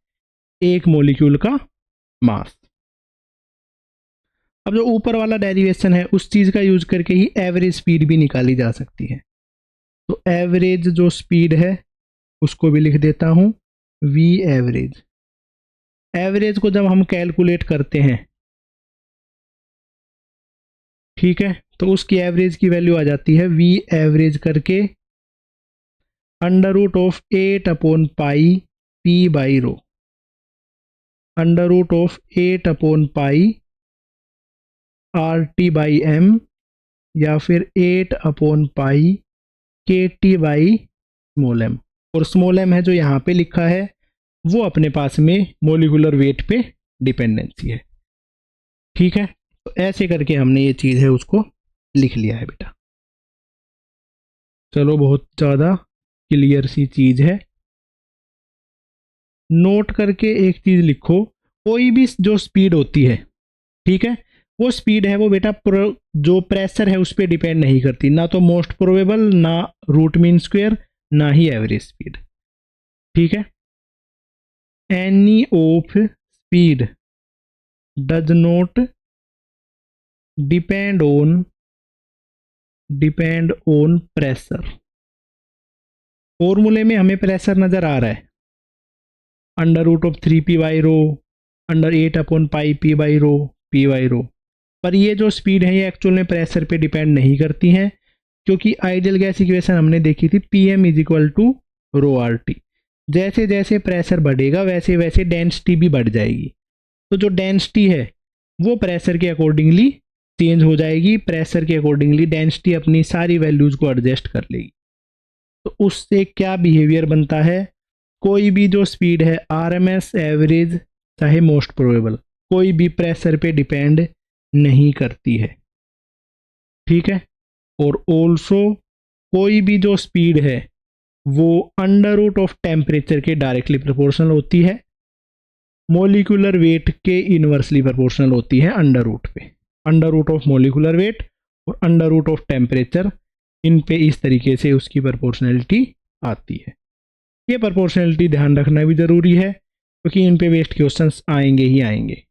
एक मोलिक्यूल का मास। अब जो ऊपर वाला डेरिवेशन है उस चीज़ का यूज करके ही एवरेज स्पीड भी निकाली जा सकती है। तो एवरेज जो स्पीड है उसको भी लिख देता हूँ V एवरेज। एवरेज को जब हम कैलकुलेट करते हैं, ठीक है, तो उसकी एवरेज की वैल्यू आ जाती है V एवरेज करके √8/π p by rho, √8/π RT by m, या फिर 8/π KT बाई स्मॉल m। और स्मॉल m है जो यहाँ पे लिखा है वो अपने पास में मोलिकुलर वेट पे डिपेंडेंसी है। ठीक है, तो ऐसे करके हमने ये चीज़ है उसको लिख लिया है बेटा। चलो, बहुत ज़्यादा क्लियर सी चीज़ है। नोट करके एक चीज़ लिखो, कोई भी जो स्पीड होती है, ठीक है, वो स्पीड है वो बेटा जो प्रेशर है उस पर डिपेंड नहीं करती, ना तो मोस्ट प्रोबेबल, ना रूट मीन स्क्वायर, ना ही एवरेज स्पीड। ठीक है, any of speed does not depend on pressure. फॉर्मूले में हमें प्रेशर नजर आ रहा है √3p by rho, √8/π p by rho, p by rho. पर ये जो स्पीड है ये एक्चुअल में प्रेशर पे डिपेंड नहीं करती हैं, क्योंकि आइडियल गैस इक्वेशन हमने देखी थी Pm is equal to ρRT। जैसे जैसे प्रेशर बढ़ेगा वैसे वैसे डेंसिटी भी बढ़ जाएगी, तो जो डेंसिटी है वो प्रेशर के अकॉर्डिंगली चेंज हो जाएगी। प्रेशर के अकॉर्डिंगली डेंसिटी अपनी सारी वैल्यूज को एडजस्ट कर लेगी। तो उससे क्या बिहेवियर बनता है, कोई भी जो स्पीड है RMS, एवरेज, चाहे मोस्ट प्रोबेबल, कोई भी प्रेशर पे डिपेंड नहीं करती है। ठीक है, और ऑल्सो कोई भी जो स्पीड है वो √ टेम्परेचर के डायरेक्टली प्रोपोर्शनल होती है, मोलिकुलर वेट के इनवर्सली प्रोपोर्शनल होती है √ पे। √ मोलिकुलर वेट और अंडर रूट ऑफ टेम्परेचर, इन पे इस तरीके से उसकी प्रोपोर्शनैलिटी आती है। ये प्रोपोर्शनैलिटी ध्यान रखना भी ज़रूरी है क्योंकि इन पे वेस्ट क्वेश्चंस आएंगे ही आएंगे।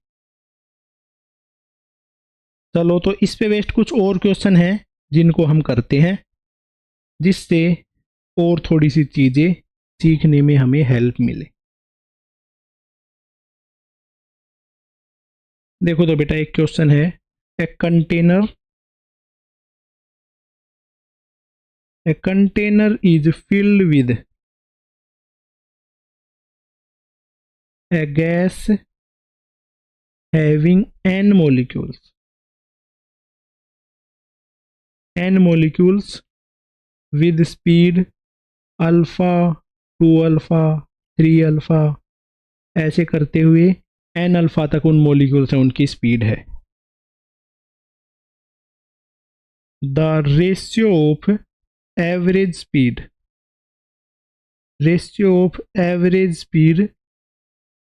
चलो तो इस पे वेस्ट कुछ और क्वेश्चन हैं जिनको हम करते हैं, जिससे और थोड़ी सी चीज़ें सीखने में हमें हेल्प मिले। देखो तो बेटा एक क्वेश्चन है, a container is filled with A gas having n molecules with speed alpha, 2 alpha, 3 alpha, ऐसे करते हुए n अल्फा तक उन मोलिक्यूल से उनकी स्पीड है। The ratio of average speed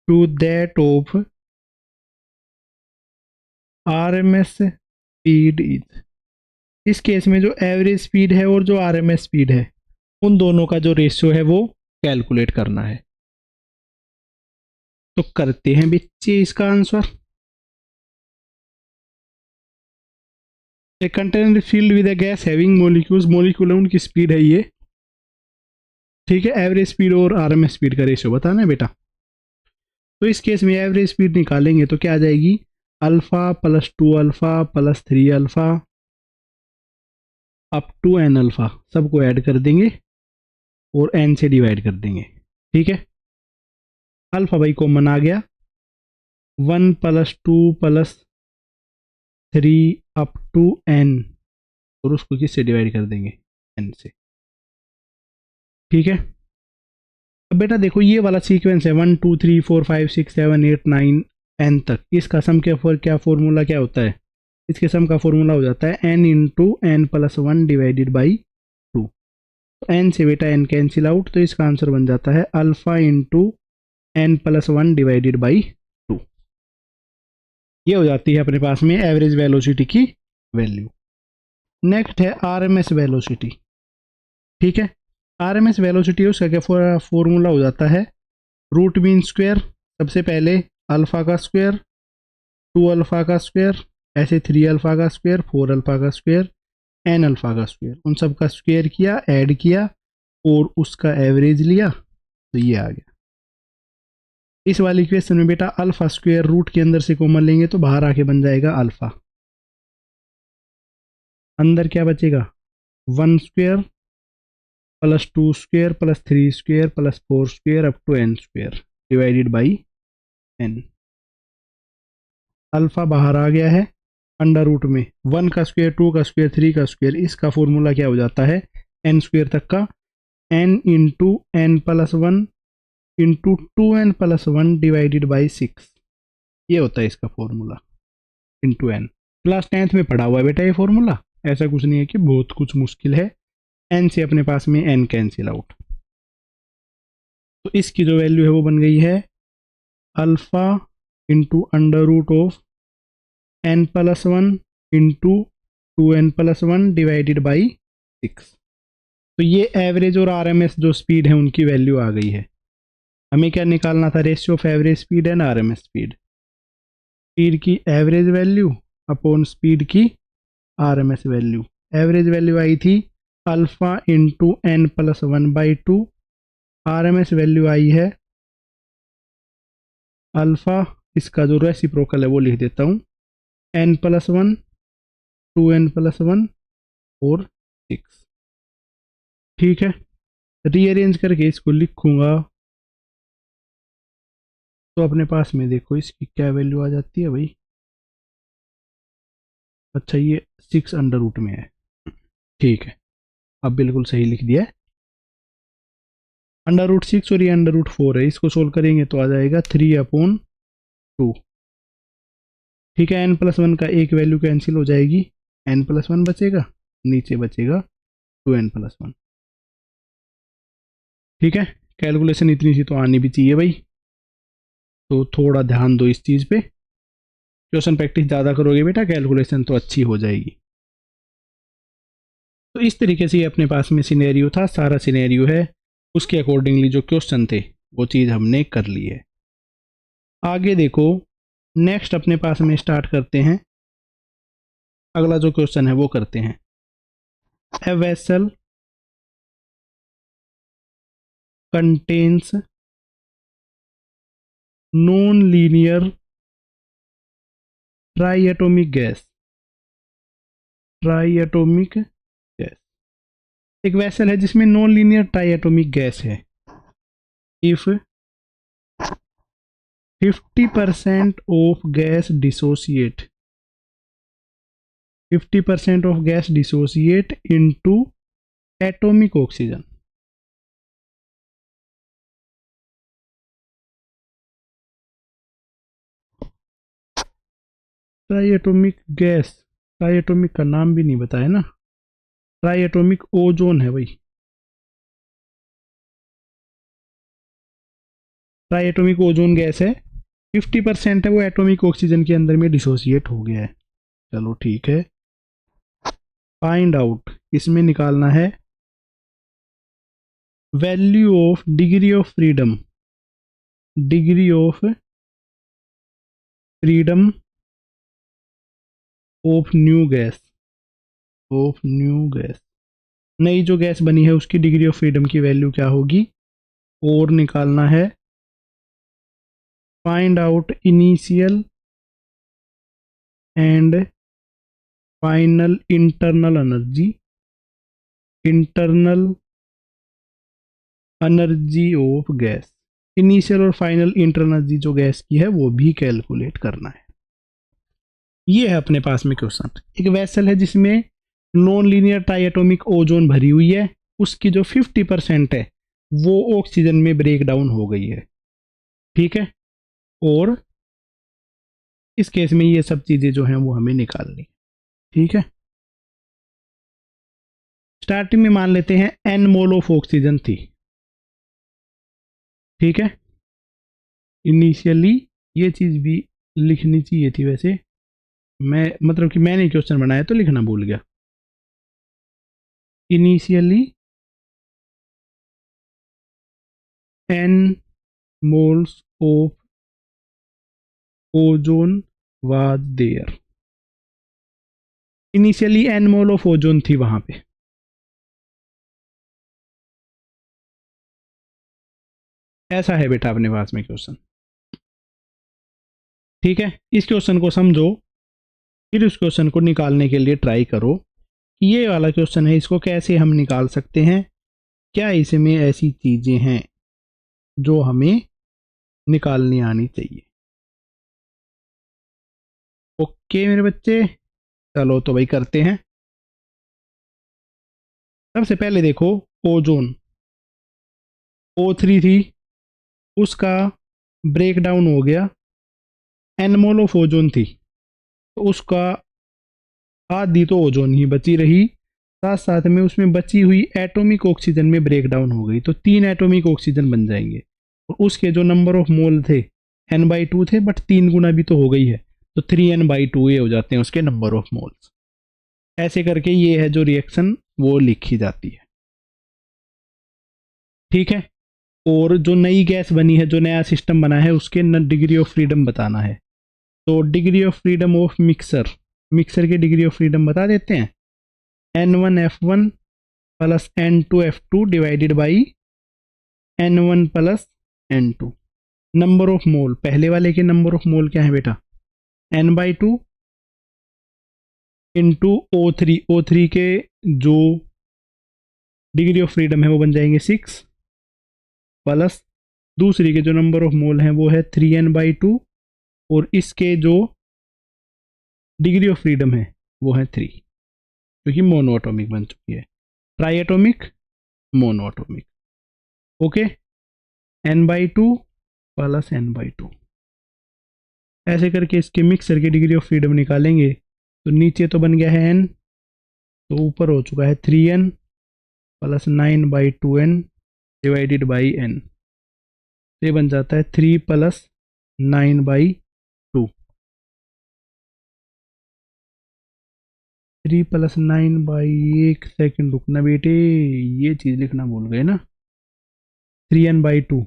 to that of RMS speed is. इस केस में जो एवरेज स्पीड है और जो RMS स्पीड है, उन दोनों का जो रेशियो है वो कैलकुलेट करना है। तो करते हैं बच्चे इसका answer. A container filled with A gas having molecule उनकी स्पीड है ये, ठीक है। एवरेज स्पीड और RMS स्पीड का रेशियो बताना है बेटा। तो इस केस में एवरेज स्पीड निकालेंगे तो क्या आ जाएगी, alpha plus 2 alpha plus 3 alpha up to n alpha, सबको ऐड कर देंगे और n से डिवाइड कर देंगे, ठीक है। अल्फा भाई कॉमन आ गया, 1 plus 2 plus 3 up to n, और उसको किससे डिवाइड कर देंगे, n से, ठीक है। अब बेटा देखो ये वाला सीक्वेंस है 1 2 3 4 5 6 7 8 9 n तक, इसका सम के क्या फॉर्मूला क्या होता है, इसके सम का फॉर्मूला हो जाता है n into n plus 1 divided by 2। तो n से बेटा n कैंसिल आउट, तो इसका आंसर बन जाता है alpha into n plus 1 divided by 2। ये हो जाती है अपने पास में एवरेज वेलोसिटी की वैल्यू। नेक्स्ट है RMS वेलोसिटी, ठीक है। RMS वेलोसिटी उसका क्या फॉर्मूला हो जाता है, रूट मीन स्क्वायर, सबसे पहले अल्फा का स्क्वायर, 2 अल्फा का स्क्वायर, ऐसे 3 अल्फा का स्क्वायर, 4 अल्फा का स्क्वायर, n अल्फा का स्क्वायर, उन सब का स्क्वायर किया, ऐड किया और उसका एवरेज लिया, तो ये आ गया। इस वाली इक्वेशन में बेटा अल्फा स्क्वायर रूट के अंदर से कॉमन लेंगे तो बाहर आके बन जाएगा अल्फा, अंदर क्या बचेगा 1 square plus 2 square plus 3 square plus 4 square up to n square divided by n। Alpha बाहर आ गया है अंडर रूट में, 1 का स्क्वायर, 2 का स्क्वायर, 3 का स्क्वायर, इसका फॉर्मूला क्या हो जाता है n स्क्वायर तक का, n into n plus 1 into 2n plus 1 divided by 6, ये होता है इसका formula into n। Class 10th में पढ़ा हुआ है बेटा ये फॉर्मूला, ऐसा कुछ नहीं है कि बहुत कुछ मुश्किल है। n से अपने पास में n कैंसिल आउट, तो इसकी जो वैल्यू है वो बन गई है alpha into under root of n plus 1 into 2n plus 1 divided by 6। तो ये एवरेज और RMS जो स्पीड है उनकी वैल्यू आ गई है। हमें क्या निकालना था, ratio of average speed and RMS speed, speed की एवरेज वैल्यू अपॉन स्पीड की RMS वैल्यू। एवरेज वैल्यू आई थी alpha into n plus 1 by 2, RMS value आई है अल्फा, इसका जो रेसिप्रोकल है वो लिख देता हूँ, n प्लस 1, 2n प्लस 1 और 6, ठीक है। रीअरेंज करके इसको लिखूंगा तो अपने पास में देखो इसकी क्या वैल्यू आ जाती है भाई, अच्छा ये 6 अंडर रूट में है, ठीक है, अब बिल्कुल सही लिख दिया है। अंडर रूट 6 और ये अंडर रूट 4 है, इसको सोल्व करेंगे तो आ जाएगा 3/2, ठीक है। n प्लस 1 का एक वैल्यू कैंसिल हो जाएगी, n प्लस 1 बचेगा, नीचे बचेगा 2n प्लस 1, ठीक है। कैलकुलेशन इतनी सी तो आनी भी चाहिए भाई, तो थोड़ा ध्यान दो इस चीज़ पे, क्वेश्चन प्रैक्टिस ज़्यादा करोगे बेटा कैलकुलेशन तो अच्छी हो जाएगी। तो इस तरीके से ये अपने पास में सिनेरियो था, सारा सिनेरियो है, उसके अकॉर्डिंगली जो क्वेश्चन थे वो चीज़ हमने कर ली है। आगे देखो, नेक्स्ट अपने पास में स्टार्ट करते हैं, अगला जो क्वेश्चन है वो करते हैं। A vessel contains non linear ट्राइएटोमिक gas, ट्राइएटोमिक gas, एक वेसल है जिसमें नॉन लीनियर ट्राइएटोमिक गैस है। If 50% of gas dissociate, 50% of gas dissociate into atomic oxygen, ट्राइएटोमिक gas, ट्राइएटोमिक का नाम भी नहीं बताया ना, ट्राइएटोमिक ओजोन है भाई, ट्राइएटोमिक ओजोन गैस है, 50% है वो एटॉमिक ऑक्सीजन के अंदर में डिसोसिएट हो गया है। चलो ठीक है, फाइंड आउट, इसमें निकालना है value of degree of freedom, degree of freedom of new gas, of new gas, नई जो गैस बनी है उसकी डिग्री ऑफ फ्रीडम की वैल्यू क्या होगी, और निकालना है find out initial and final internal energy, internal energy of gas, initial और फाइनल इंटरनल एनर्जी जो गैस की है वो भी कैलकुलेट करना है। ये है अपने पास में क्वेश्चन। एक वेसल है जिसमें नॉन लीनियर ट्राइएटोमिक ओजोन भरी हुई है, उसकी जो 50% है वो ऑक्सीजन में ब्रेक डाउन हो गई है, ठीक है, और इस केस में ये सब चीजें जो हैं वो हमें निकालनी, ठीक है। स्टार्टिंग में मान लेते हैं n मोल ऑफ ऑक्सीजन थी, ठीक है, इनिशियली ये चीज भी लिखनी चाहिए थी वैसे, मैं मतलब कि मैंने क्वेश्चन बनाया तो लिखना भूल गया। Initially n moles of ozone was there, initially n mole of ozone थी वहां पे, ऐसा है बेटा अपने पास में क्वेश्चन, ठीक है। इस क्वेश्चन को समझो, फिर उस क्वेश्चन को निकालने के लिए ट्राई करो कि ये वाला क्वेश्चन है इसको कैसे हम निकाल सकते हैं, क्या इसमें ऐसी चीजें हैं जो हमें निकालनी आनी चाहिए। ओके मेरे बच्चे, चलो तो भाई करते हैं। सबसे पहले देखो, ओजोन O3 थी, उसका ब्रेक डाउन हो गया, n मोल ऑफ ओजोन थी तो उसका आधी तो ओजोन ही बची रही, साथ साथ में उसमें बची हुई एटॉमिक ऑक्सीजन में ब्रेक डाउन हो गई, तो 3 एटॉमिक ऑक्सीजन बन जाएंगे, और उसके जो नंबर ऑफ मोल थे n/2 थे, बट 3 गुना भी तो हो गई है, तो 3n/2 ये हो जाते हैं उसके नंबर ऑफ मोल्स। ऐसे करके ये है जो रिएक्शन वो लिखी जाती है, ठीक है। और जो नई गैस बनी है, जो नया सिस्टम बना है, उसके डिग्री ऑफ फ्रीडम बताना है, तो degree of freedom of mixer, mixer की डिग्री ऑफ फ्रीडम बता देते हैं, n1f1 plus n2f2 divided by n1 plus n2, number of मोल, पहले वाले के नंबर ऑफ मोल क्या है बेटा, n/2 इंटू O3, O3 के जो डिग्री ऑफ फ्रीडम है वो बन जाएंगे 6, प्लस दूसरी के जो नंबर ऑफ मोल हैं वो है 3n/2, और इसके जो डिग्री ऑफ फ्रीडम है वो है 3, क्योंकि मोनोएटॉमिक बन चुकी है, triatomic monoatomic, okay, n/2 plus n/2, ऐसे करके इसके मिक्सर की डिग्री ऑफ फ्रीडम निकालेंगे, तो नीचे तो बन गया है n, तो ऊपर हो चुका है 3n plus 9/2n divided by n, ये बन जाता है 3 प्लस 9/2, 3+9 एक सेकंड रुकना बेटे, ये चीज़ लिखना भूल गए ना। 3n/2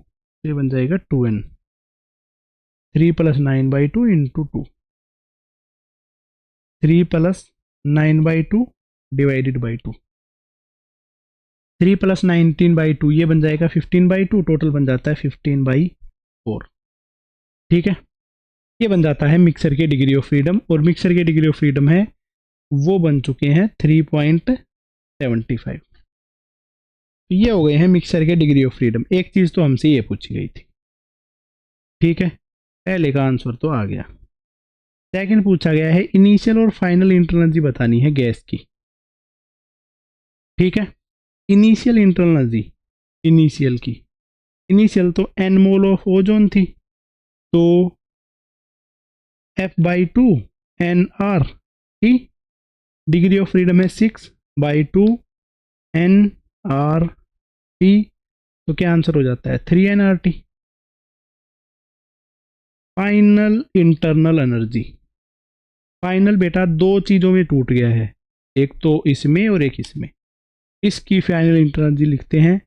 ये बन जाएगा 2n। 3+9/2 इंटू 2, 3+9/2 डिवाइडेड बाई 2, 3+19/2 ये बन जाएगा 15/2, टोटल बन जाता है 15/4। ठीक है, ये बन जाता है मिक्सर के डिग्री ऑफ फ्रीडम, और मिक्सर के डिग्री ऑफ फ्रीडम है वो बन चुके हैं 3.75। तो ये हो गए हैं मिक्सर के डिग्री ऑफ फ्रीडम। एक चीज़ तो हमसे ये पूछी गई थी। ठीक है, पहले का आंसर तो आ गया। सेकंड पूछा गया है इनिशियल और फाइनल इंटरनल एनर्जी बतानी है गैस की। ठीक है, इनिशियल इंटरनल एनर्जी, इनिशियल की, इनिशियल तो n मोल ऑफ ओजोन थी, तो F/2 nR T, degree of freedom है 6/2 nRT, तो क्या आंसर हो जाता है 3nRT। Final internal energy, final बेटा दो चीज़ों में टूट गया है, एक तो इसमें और एक इसमें। इसकी फाइनल इंटरनल एनर्जी लिखते हैं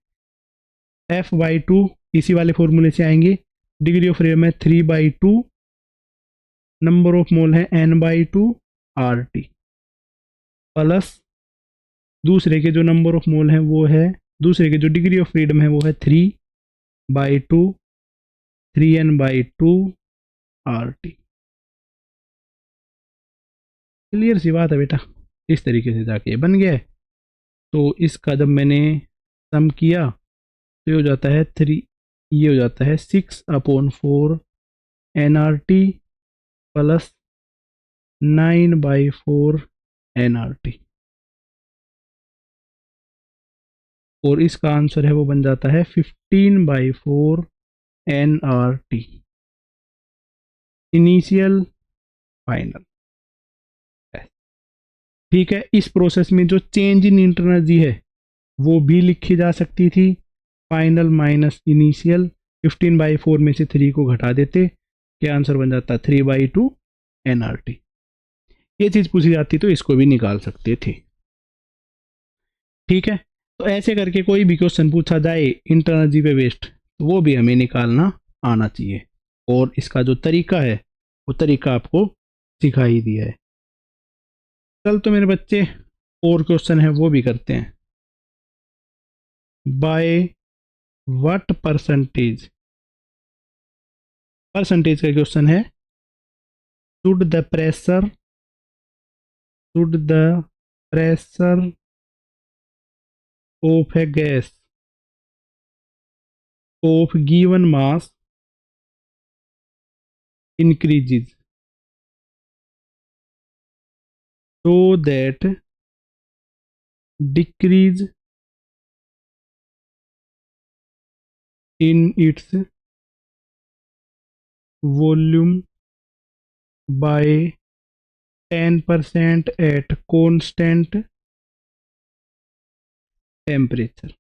F/2, इसी वाले फॉर्मूले से आएंगे, डिग्री ऑफ फ्रीडम है 3/2, नंबर ऑफ मोल है n/2 RT, प्लस दूसरे के जो नंबर ऑफ मोल है वो है, दूसरे के जो डिग्री ऑफ फ्रीडम है वो है 3/2 3n/2 RT। क्लियर सी बात है बेटा, इस तरीके से जाके बन गया है। तो इसका जब मैंने सम किया तो ये हो जाता है 3, ये हो जाता है 6/4 nRT प्लस 9/4 nRT, और इसका आंसर है वो बन जाता है 15/4 nRT, इनिशियल फाइनल। ठीक है, इस प्रोसेस में जो चेंज इन इंटरनल एनर्जी है वो भी लिखी जा सकती थी, फाइनल माइनस इनिशियल, 15/4 में से 3 को घटा देते, क्या आंसर बन जाता 3/2 nRT। ये चीज़ पूछी जाती तो इसको भी निकाल सकते थे। ठीक है, तो ऐसे करके कोई भी क्वेश्चन पूछा जाए इंटरनल एनर्जी पे बेस्ड, तो वो भी हमें निकालना आना चाहिए, और इसका जो तरीका है वो तरीका आपको सिखा ही दिया है। चल तो मेरे बच्चे और क्वेश्चन है वो भी करते हैं। बाय व्हाट परसेंटेज, परसेंटेज का क्वेश्चन है, should the pressure of a gas off given mass increases so that decrease in its volume by 10% at constant temperature।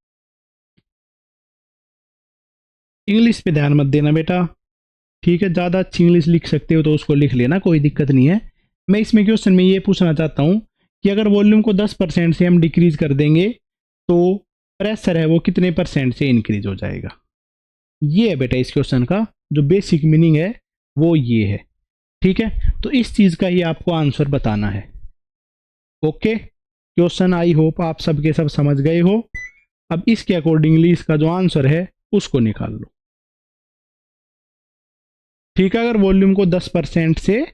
English पे ध्यान मत देना बेटा, ठीक है, ज़्यादा अच्छी इंग्लिश लिख सकते हो तो उसको लिख लेना, कोई दिक्कत नहीं है। मैं इसमें क्वेश्चन में ये पूछना चाहता हूँ कि अगर वॉल्यूम को 10% से हम डिक्रीज कर देंगे तो प्रेशर है वो कितने परसेंट से इंक्रीज हो जाएगा। ये है बेटा इस क्वेश्चन का जो बेसिक मीनिंग है वो ये है। ठीक है, तो इस चीज़ का ही आपको आंसर बताना है। ओके, क्वेश्चन आई होप आप सबके सब समझ गए हो। अब इसके अकॉर्डिंगली इसका जो आंसर है उसको निकाल लो। ठीक है, अगर वॉल्यूम को 10% से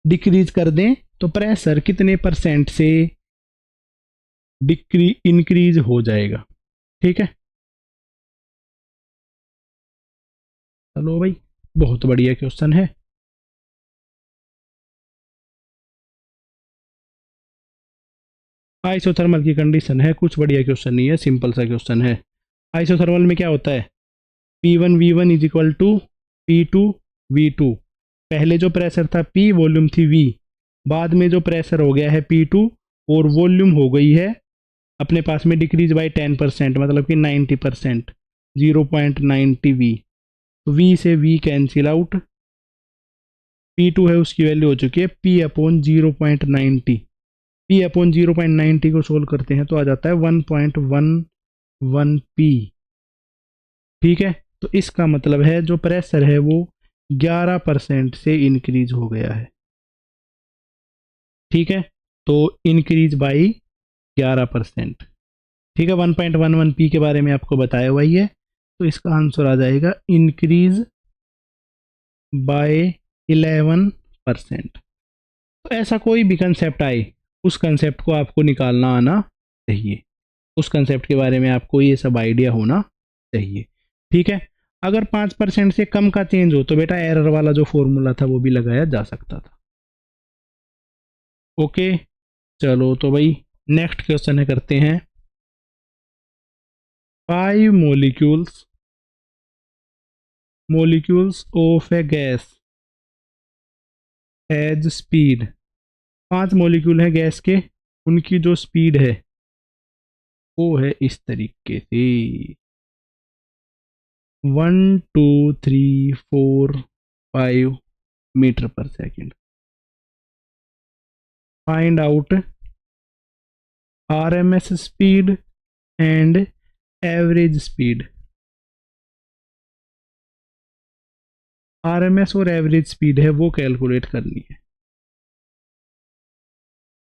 डिक्रीज कर दें तो प्रेशर कितने परसेंट से इंक्रीज हो जाएगा। ठीक है, चलो भाई, बहुत बढ़िया क्वेश्चन है। आइसोथर्मल की कंडीशन है, कुछ बढ़िया क्वेश्चन नहीं है, सिंपल सा क्वेश्चन है। आइसोथर्मल में क्या होता है, P1V1 is equal to P2V2। पहले जो प्रेशर था P, वॉल्यूम थी V, बाद में जो प्रेशर हो गया है P2 और वॉल्यूम हो गई है अपने पास में डिक्रीज बाय 10%, मतलब कि 90%, 0.90 V। तो V से V कैंसिल आउट, P2 है उसकी वैल्यू हो चुकी है P/0.90, P अपॉन 0.90 को सोल्व करते हैं तो आ जाता है 1.11 P। ठीक है, तो इसका मतलब है जो प्रेशर है वो 11% से इंक्रीज हो गया है। ठीक है, तो इंक्रीज बाई 11%। ठीक है, 1.11 P के बारे में आपको बताया हुआ ही है, तो इसका आंसर आ जाएगा इंक्रीज बाय 11%। तो ऐसा कोई भी कंसेप्ट आए, उस कंसेप्ट को आपको निकालना आना चाहिए, उस कंसेप्ट के बारे में आपको ये सब आइडिया होना चाहिए। ठीक है, अगर 5% से कम का चेंज हो तो बेटा एरर वाला जो फॉर्मूला था वो भी लगाया जा सकता था। ओके, चलो तो भाई नेक्स्ट क्वेश्चन है, करते हैं। 5 molecules of a gas has speed. 5 molecule है गैस के, उनकी जो स्पीड है वो है इस तरीके से 1 2 3 4 5 metre per second. Find out RMS speed and average speed. RMS और एवरेज स्पीड है वो कैलकुलेट करनी है।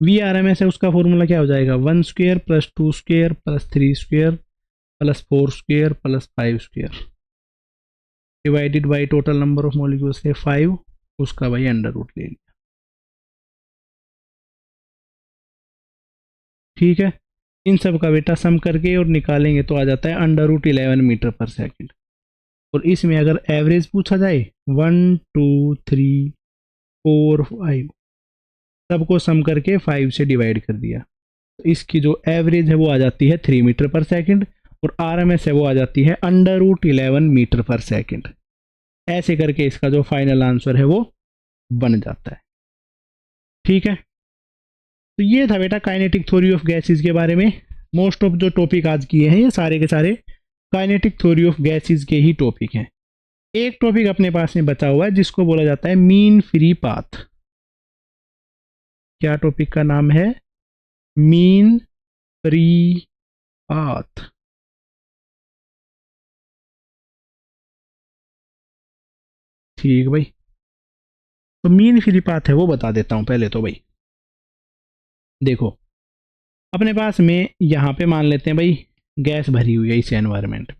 VRMS है, उसका फॉर्मूला क्या हो जाएगा, 1 square plus 2 square plus 3 square plus 4 square plus 5 square divided by total number of molecules है 5, उसका भाई अंडर रूट ले लिया। ठीक है, इन सब का बेटा सम करके और निकालेंगे तो आ जाता है under root 11 metre per second. और इसमें अगर एवरेज पूछा जाए 1 2 3 4 5, सबको सम करके 5 से डिवाइड कर दिया, तो इसकी जो एवरेज है वो आ जाती है 3 मीटर पर सेकेंड, और RMS है वो आ जाती है under root 11 metre per second. ऐसे करके इसका जो फाइनल आंसर है वो बन जाता है। ठीक है, तो ये था बेटा काइनेटिक थ्योरी ऑफ गैसेस के बारे में। मोस्ट ऑफ जो टॉपिक आज किए हैं ये सारे के सारे काइनेटिक थ्योरी ऑफ गैसेस के ही टॉपिक हैं। एक टॉपिक अपने पास में बचा हुआ है जिसको बोला जाता है मीन फ्री पाथ। क्या टॉपिक का नाम है, मीन फ्री पाथ। ठीक भाई, तो मीन फ्री पाथ है वो बता देता हूं पहले तो भाई। देखो, अपने पास में यहाँ पे मान लेते हैं भाई गैस भरी हुई है इस एनवायरनमेंट में।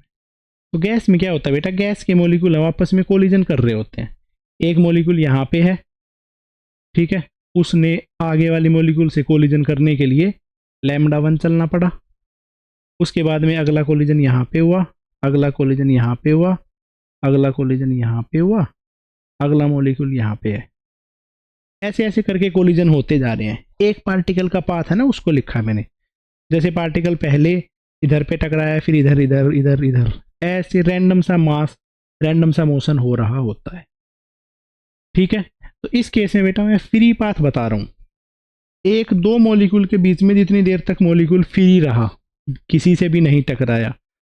तो गैस में क्या होता है बेटा, गैस के मॉलिक्यूल आपस में कोलिजन कर रहे होते हैं। एक मॉलिक्यूल यहाँ पे है, ठीक है, उसने आगे वाली मॉलिक्यूल से कोलिजन करने के लिए λ1 चलना पड़ा। उसके बाद में अगला कोलिजन यहाँ पे हुआ, अगला कोलिजन यहाँ पे हुआ, अगला कोलिजन यहाँ पे हुआ, अगला मॉलिक्यूल यहाँ पे है। ऐसे ऐसे करके कोलिजन होते जा रहे हैं। एक पार्टिकल का पाथ है ना, उसको लिखा मैंने, जैसे पार्टिकल पहले इधर पे टकराया, फिर इधर इधर इधर इधर, ऐसे रैंडम सा मास, रैंडम सा मोशन हो रहा होता है। ठीक है, तो इस केस में बेटा मैं फ्री पाथ बता रहा हूँ। एक दो मॉलिक्यूल के बीच में जितनी देर तक मॉलिक्यूल फ्री रहा, किसी से भी नहीं टकराया,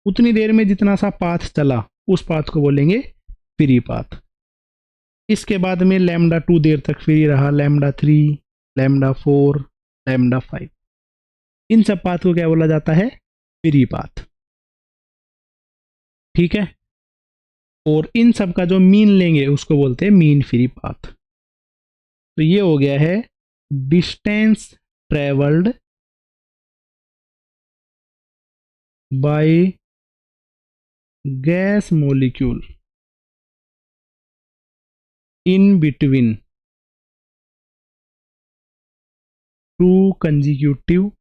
उतनी देर में जितना सा पाथ चला उस पाथ को बोलेंगे फ्री पाथ। इसके बाद में λ2 देर तक फ्री रहा, λ3, λ4, λ5, इन सब पाथ को क्या बोला जाता है, फ्री पाथ। ठीक है, और इन सब का जो मीन लेंगे उसको बोलते हैं मीन फ्री पाथ। तो ये हो गया है distance travelled by gas molecule in between two consecutive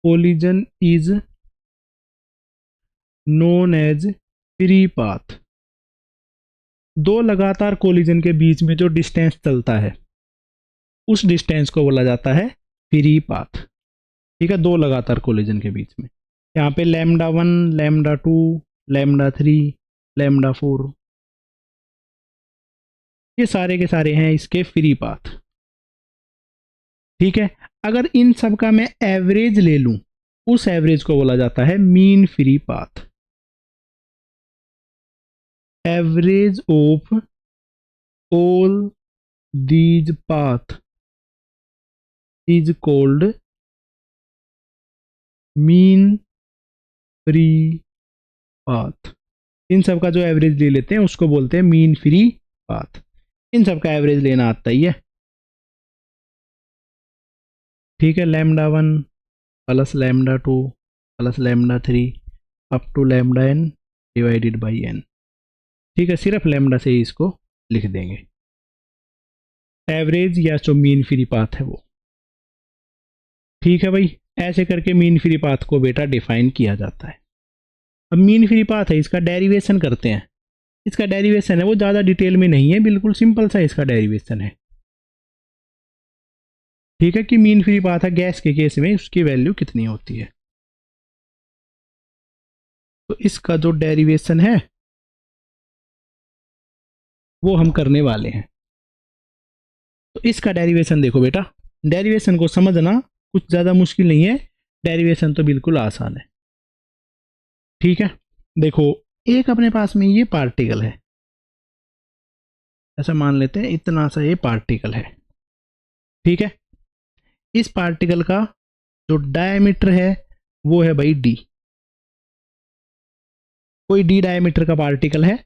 collision is known as free path. दो लगातार कोलिजन के बीच में जो डिस्टेंस चलता है उस डिस्टेंस को बोला जाता है फ्री पाथ। ठीक है, दो लगातार कोलिजन के बीच में, यहाँ पे λ1, λ2, λ3, λ4, ये सारे के सारे हैं इसके फ्री पाथ। ठीक है, अगर इन सब का मैं एवरेज ले लूं, उस एवरेज को बोला जाता है mean free path. Average of all these path is called mean free path. इन सब का जो एवरेज ले लेते हैं उसको बोलते हैं मीन फ्री पाथ। इन सब का एवरेज लेना आता ही है। ठीक है, lambda 1 plus lambda 2 plus lambda 3 up to lambda n divided by n। ठीक है, सिर्फ लैम्डा से ही इसको लिख देंगे, एवरेज या जो मीन फ्री पाथ है वो। ठीक है भाई, ऐसे करके मीन फ्री पाथ को बेटा डिफाइन किया जाता है। अब मीन फ्री पाथ है, इसका डेरिवेशन करते हैं। इसका डेरिवेशन है वो ज़्यादा डिटेल में नहीं है, बिल्कुल सिंपल सा इसका डेरिवेशन है। ठीक है, कि मीन फ्री पाथ है गैस के केस में उसकी वैल्यू कितनी होती है। तो इसका जो डेरिवेशन है वो हम करने वाले हैं। तो इसका डेरिवेशन देखो बेटा, डेरिवेशन को समझना कुछ ज़्यादा मुश्किल नहीं है, डेरिवेशन तो बिल्कुल आसान है। ठीक है, देखो एक अपने पास में ये पार्टिकल है, ऐसा मान लेते हैं इतना सा ये पार्टिकल है। ठीक है, इस पार्टिकल का जो डायमीटर है वो है भाई d। कोई d डायमीटर का पार्टिकल है,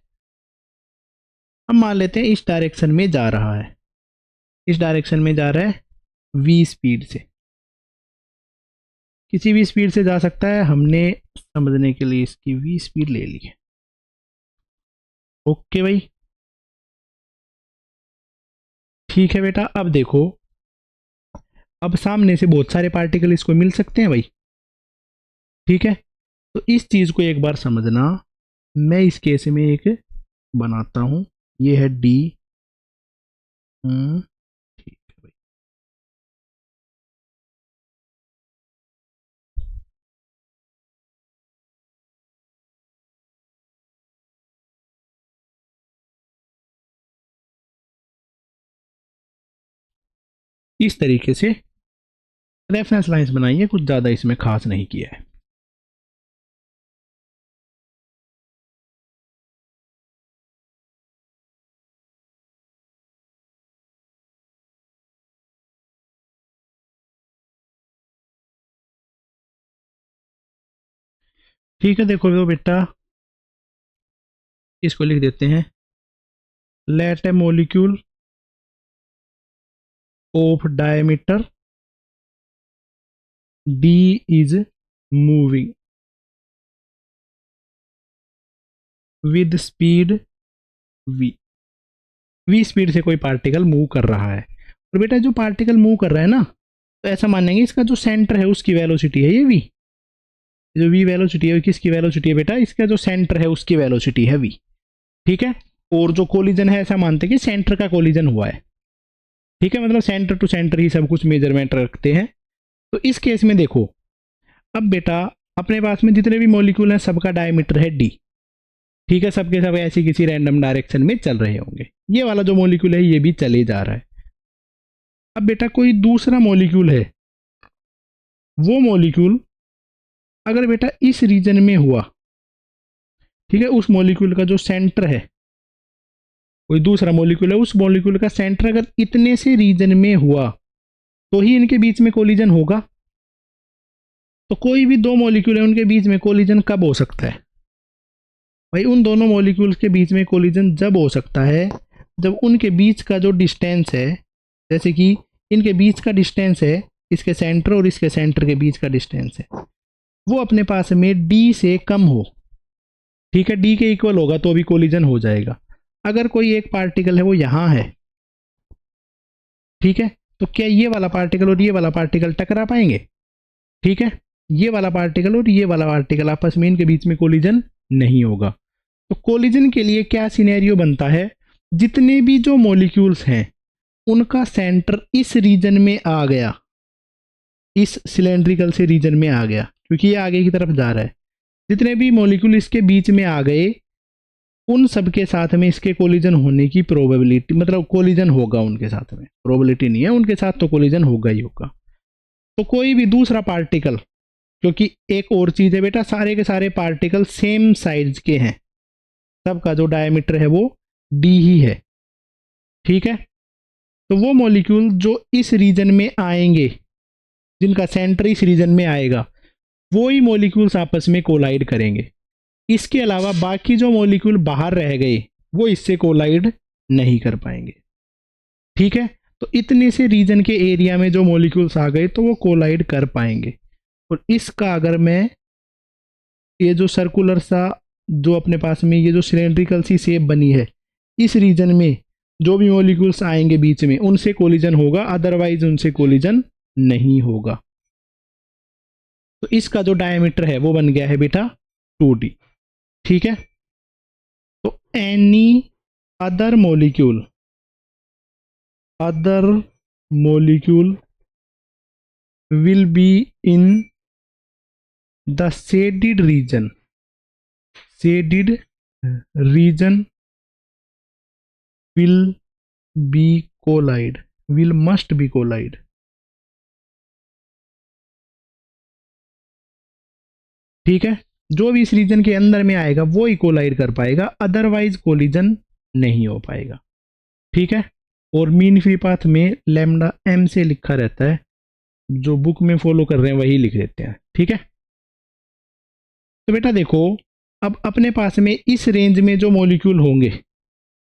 हम मान लेते हैं इस डायरेक्शन में जा रहा है, इस डायरेक्शन में जा रहा है v स्पीड से, किसी भी स्पीड से जा सकता है, हमने समझने के लिए इसकी v स्पीड ले ली है। ओके भाई, ठीक है बेटा। अब देखो, अब सामने से बहुत सारे पार्टिकल इसको मिल सकते हैं भाई। ठीक है, तो इस चीज को एक बार समझना। मैं इस केस में एक बनाता हूं, ये है d। ठीक है भाई, इस तरीके से रेफरेंस लाइंस बनाई है, कुछ ज़्यादा इसमें खास नहीं किया है। ठीक है, देखो तो बेटा इसको लिख देते हैं, let a molecule of diameter d is moving with speed v। v speed से कोई पार्टिकल मूव कर रहा है, और बेटा जो पार्टिकल मूव कर रहा है ना, तो ऐसा मानेंगे इसका जो सेंटर है उसकी वेलोसिटी है ये v। जो v वेलोसिटी है किसकी वेलोसिटी है बेटा, इसका जो सेंटर है उसकी वेलोसिटी है v। ठीक है, और जो कोलिजन है ऐसा मानते हैं कि सेंटर का कोलिजन हुआ है। ठीक है, मतलब सेंटर टू सेंटर ही सब कुछ मेजरमेंट रखते हैं। तो इस केस में देखो, अब बेटा अपने पास में जितने भी मॉलिक्यूल हैं सबका डायमीटर है d। ठीक है, सबके सब ऐसी किसी रैंडम डायरेक्शन में चल रहे होंगे। ये वाला जो मॉलिक्यूल है ये भी चले जा रहा है। अब बेटा कोई दूसरा मॉलिक्यूल है, वो मॉलिक्यूल अगर बेटा इस रीजन में हुआ, ठीक है, उस मॉलिक्यूल का जो सेंटर है, कोई दूसरा मॉलिक्यूल है, उस मॉलिक्यूल का सेंटर अगर इतने से रीजन में हुआ तो ही इनके बीच में कोलिजन होगा। तो कोई भी दो मॉलिक्यूल है उनके बीच में कोलिजन कब हो सकता है भाई, उन दोनों मॉलिक्यूल्स के बीच में कोलिजन जब हो सकता है जब उनके बीच का जो डिस्टेंस है, जैसे कि इनके बीच का डिस्टेंस है, इसके सेंटर और इसके सेंटर के बीच का डिस्टेंस है, वो अपने पास में d से कम हो। ठीक है, d के इक्वल होगा तो भी कोलिजन हो जाएगा। अगर कोई एक पार्टिकल है वो यहाँ है, ठीक है, तो क्या ये वाला पार्टिकल और ये वाला पार्टिकल टकरा पाएंगे? ठीक है, ये वाला पार्टिकल और ये वाला पार्टिकल आपस में, इनके बीच में कोलिजन नहीं होगा। तो कोलिजन के लिए क्या सिनेरियो बनता है, जितने भी जो मॉलिक्यूल्स हैं उनका सेंटर इस रीजन में आ गया, इस सिलेंड्रिकल से रीजन में आ गया, क्योंकि ये आगे की तरफ जा रहा है। जितने भी मॉलिक्यूल इसके बीच में आ गए उन सब के साथ में इसके कोलिजन होने की प्रोबेबिलिटी, मतलब कोलिजन होगा उनके साथ में, प्रोबेबिलिटी नहीं है, उनके साथ तो कोलिजन होगा ही होगा। तो कोई भी दूसरा पार्टिकल, क्योंकि एक और चीज़ है बेटा, सारे के सारे पार्टिकल सेम साइज के हैं, सबका जो डायमीटर है वो d ही है। ठीक है, तो वो मॉलिक्यूल जो इस रीजन में आएंगे, जिनका सेंटर इस रीजन में आएगा, वो ही मॉलिक्यूल्स आपस में कोलाइड करेंगे। इसके अलावा बाकी जो मॉलिक्यूल बाहर रह गए वो इससे कोलाइड नहीं कर पाएंगे। ठीक है, तो इतने से रीजन के एरिया में जो मॉलिक्यूल्स आ गए तो वो कोलाइड कर पाएंगे। और इसका अगर मैं ये जो सर्कुलर सा जो अपने पास में ये जो सिलेंड्रिकल सी शेप बनी है, इस रीजन में जो भी मॉलिक्यूल्स आएंगे बीच में उनसे कोलिजन होगा, अदरवाइज उनसे कोलिजन नहीं होगा। तो इसका जो डायमीटर है वो बन गया है बेटा 2d। ठीक है, तो any other molecule will be in the shaded region will be collide, will must be collide। ठीक है, जो भी इस रीजन के अंदर में आएगा वो ही कोलाइड कर पाएगा, अदरवाइज कोलिजन नहीं हो पाएगा। ठीक है, और मीन फ्री पाथ में लैम्डा m से लिखा रहता है, जो बुक में फॉलो कर रहे हैं वही लिख देते हैं। ठीक है, तो बेटा देखो, अब अपने पास में इस रेंज में जो मॉलिक्यूल होंगे,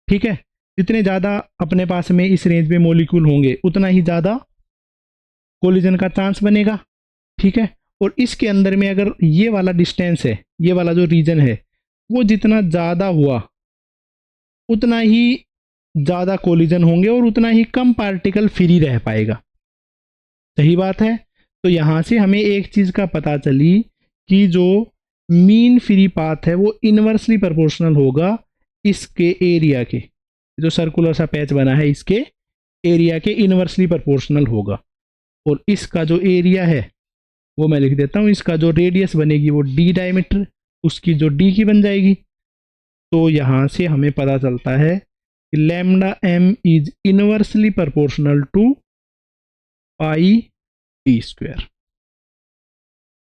ठीक है, जितने ज़्यादा अपने पास में इस रेंज में मॉलिक्यूल होंगे उतना ही ज़्यादा कोलिजन का चांस बनेगा। ठीक है, और इसके अंदर में अगर ये वाला डिस्टेंस है, ये वाला जो रीजन है, वो जितना ज़्यादा हुआ उतना ही ज़्यादा कोलिजन होंगे और उतना ही कम पार्टिकल फ्री रह पाएगा। सही बात है। तो यहाँ से हमें एक चीज़ का पता चली कि जो मीन फ्री पाथ है वो इनवर्सली प्रोपोर्शनल होगा इसके एरिया के, जो सर्कुलर सा पैच बना है इसके एरिया के इनवर्सली प्रोपोर्शनल होगा। और इसका जो एरिया है वो मैं लिख देता हूँ, इसका जो रेडियस बनेगी वो d डायमीटर, उसकी जो d की बन जाएगी। तो यहाँ से हमें पता चलता है कि lambda m is inversely proportional to pi d square.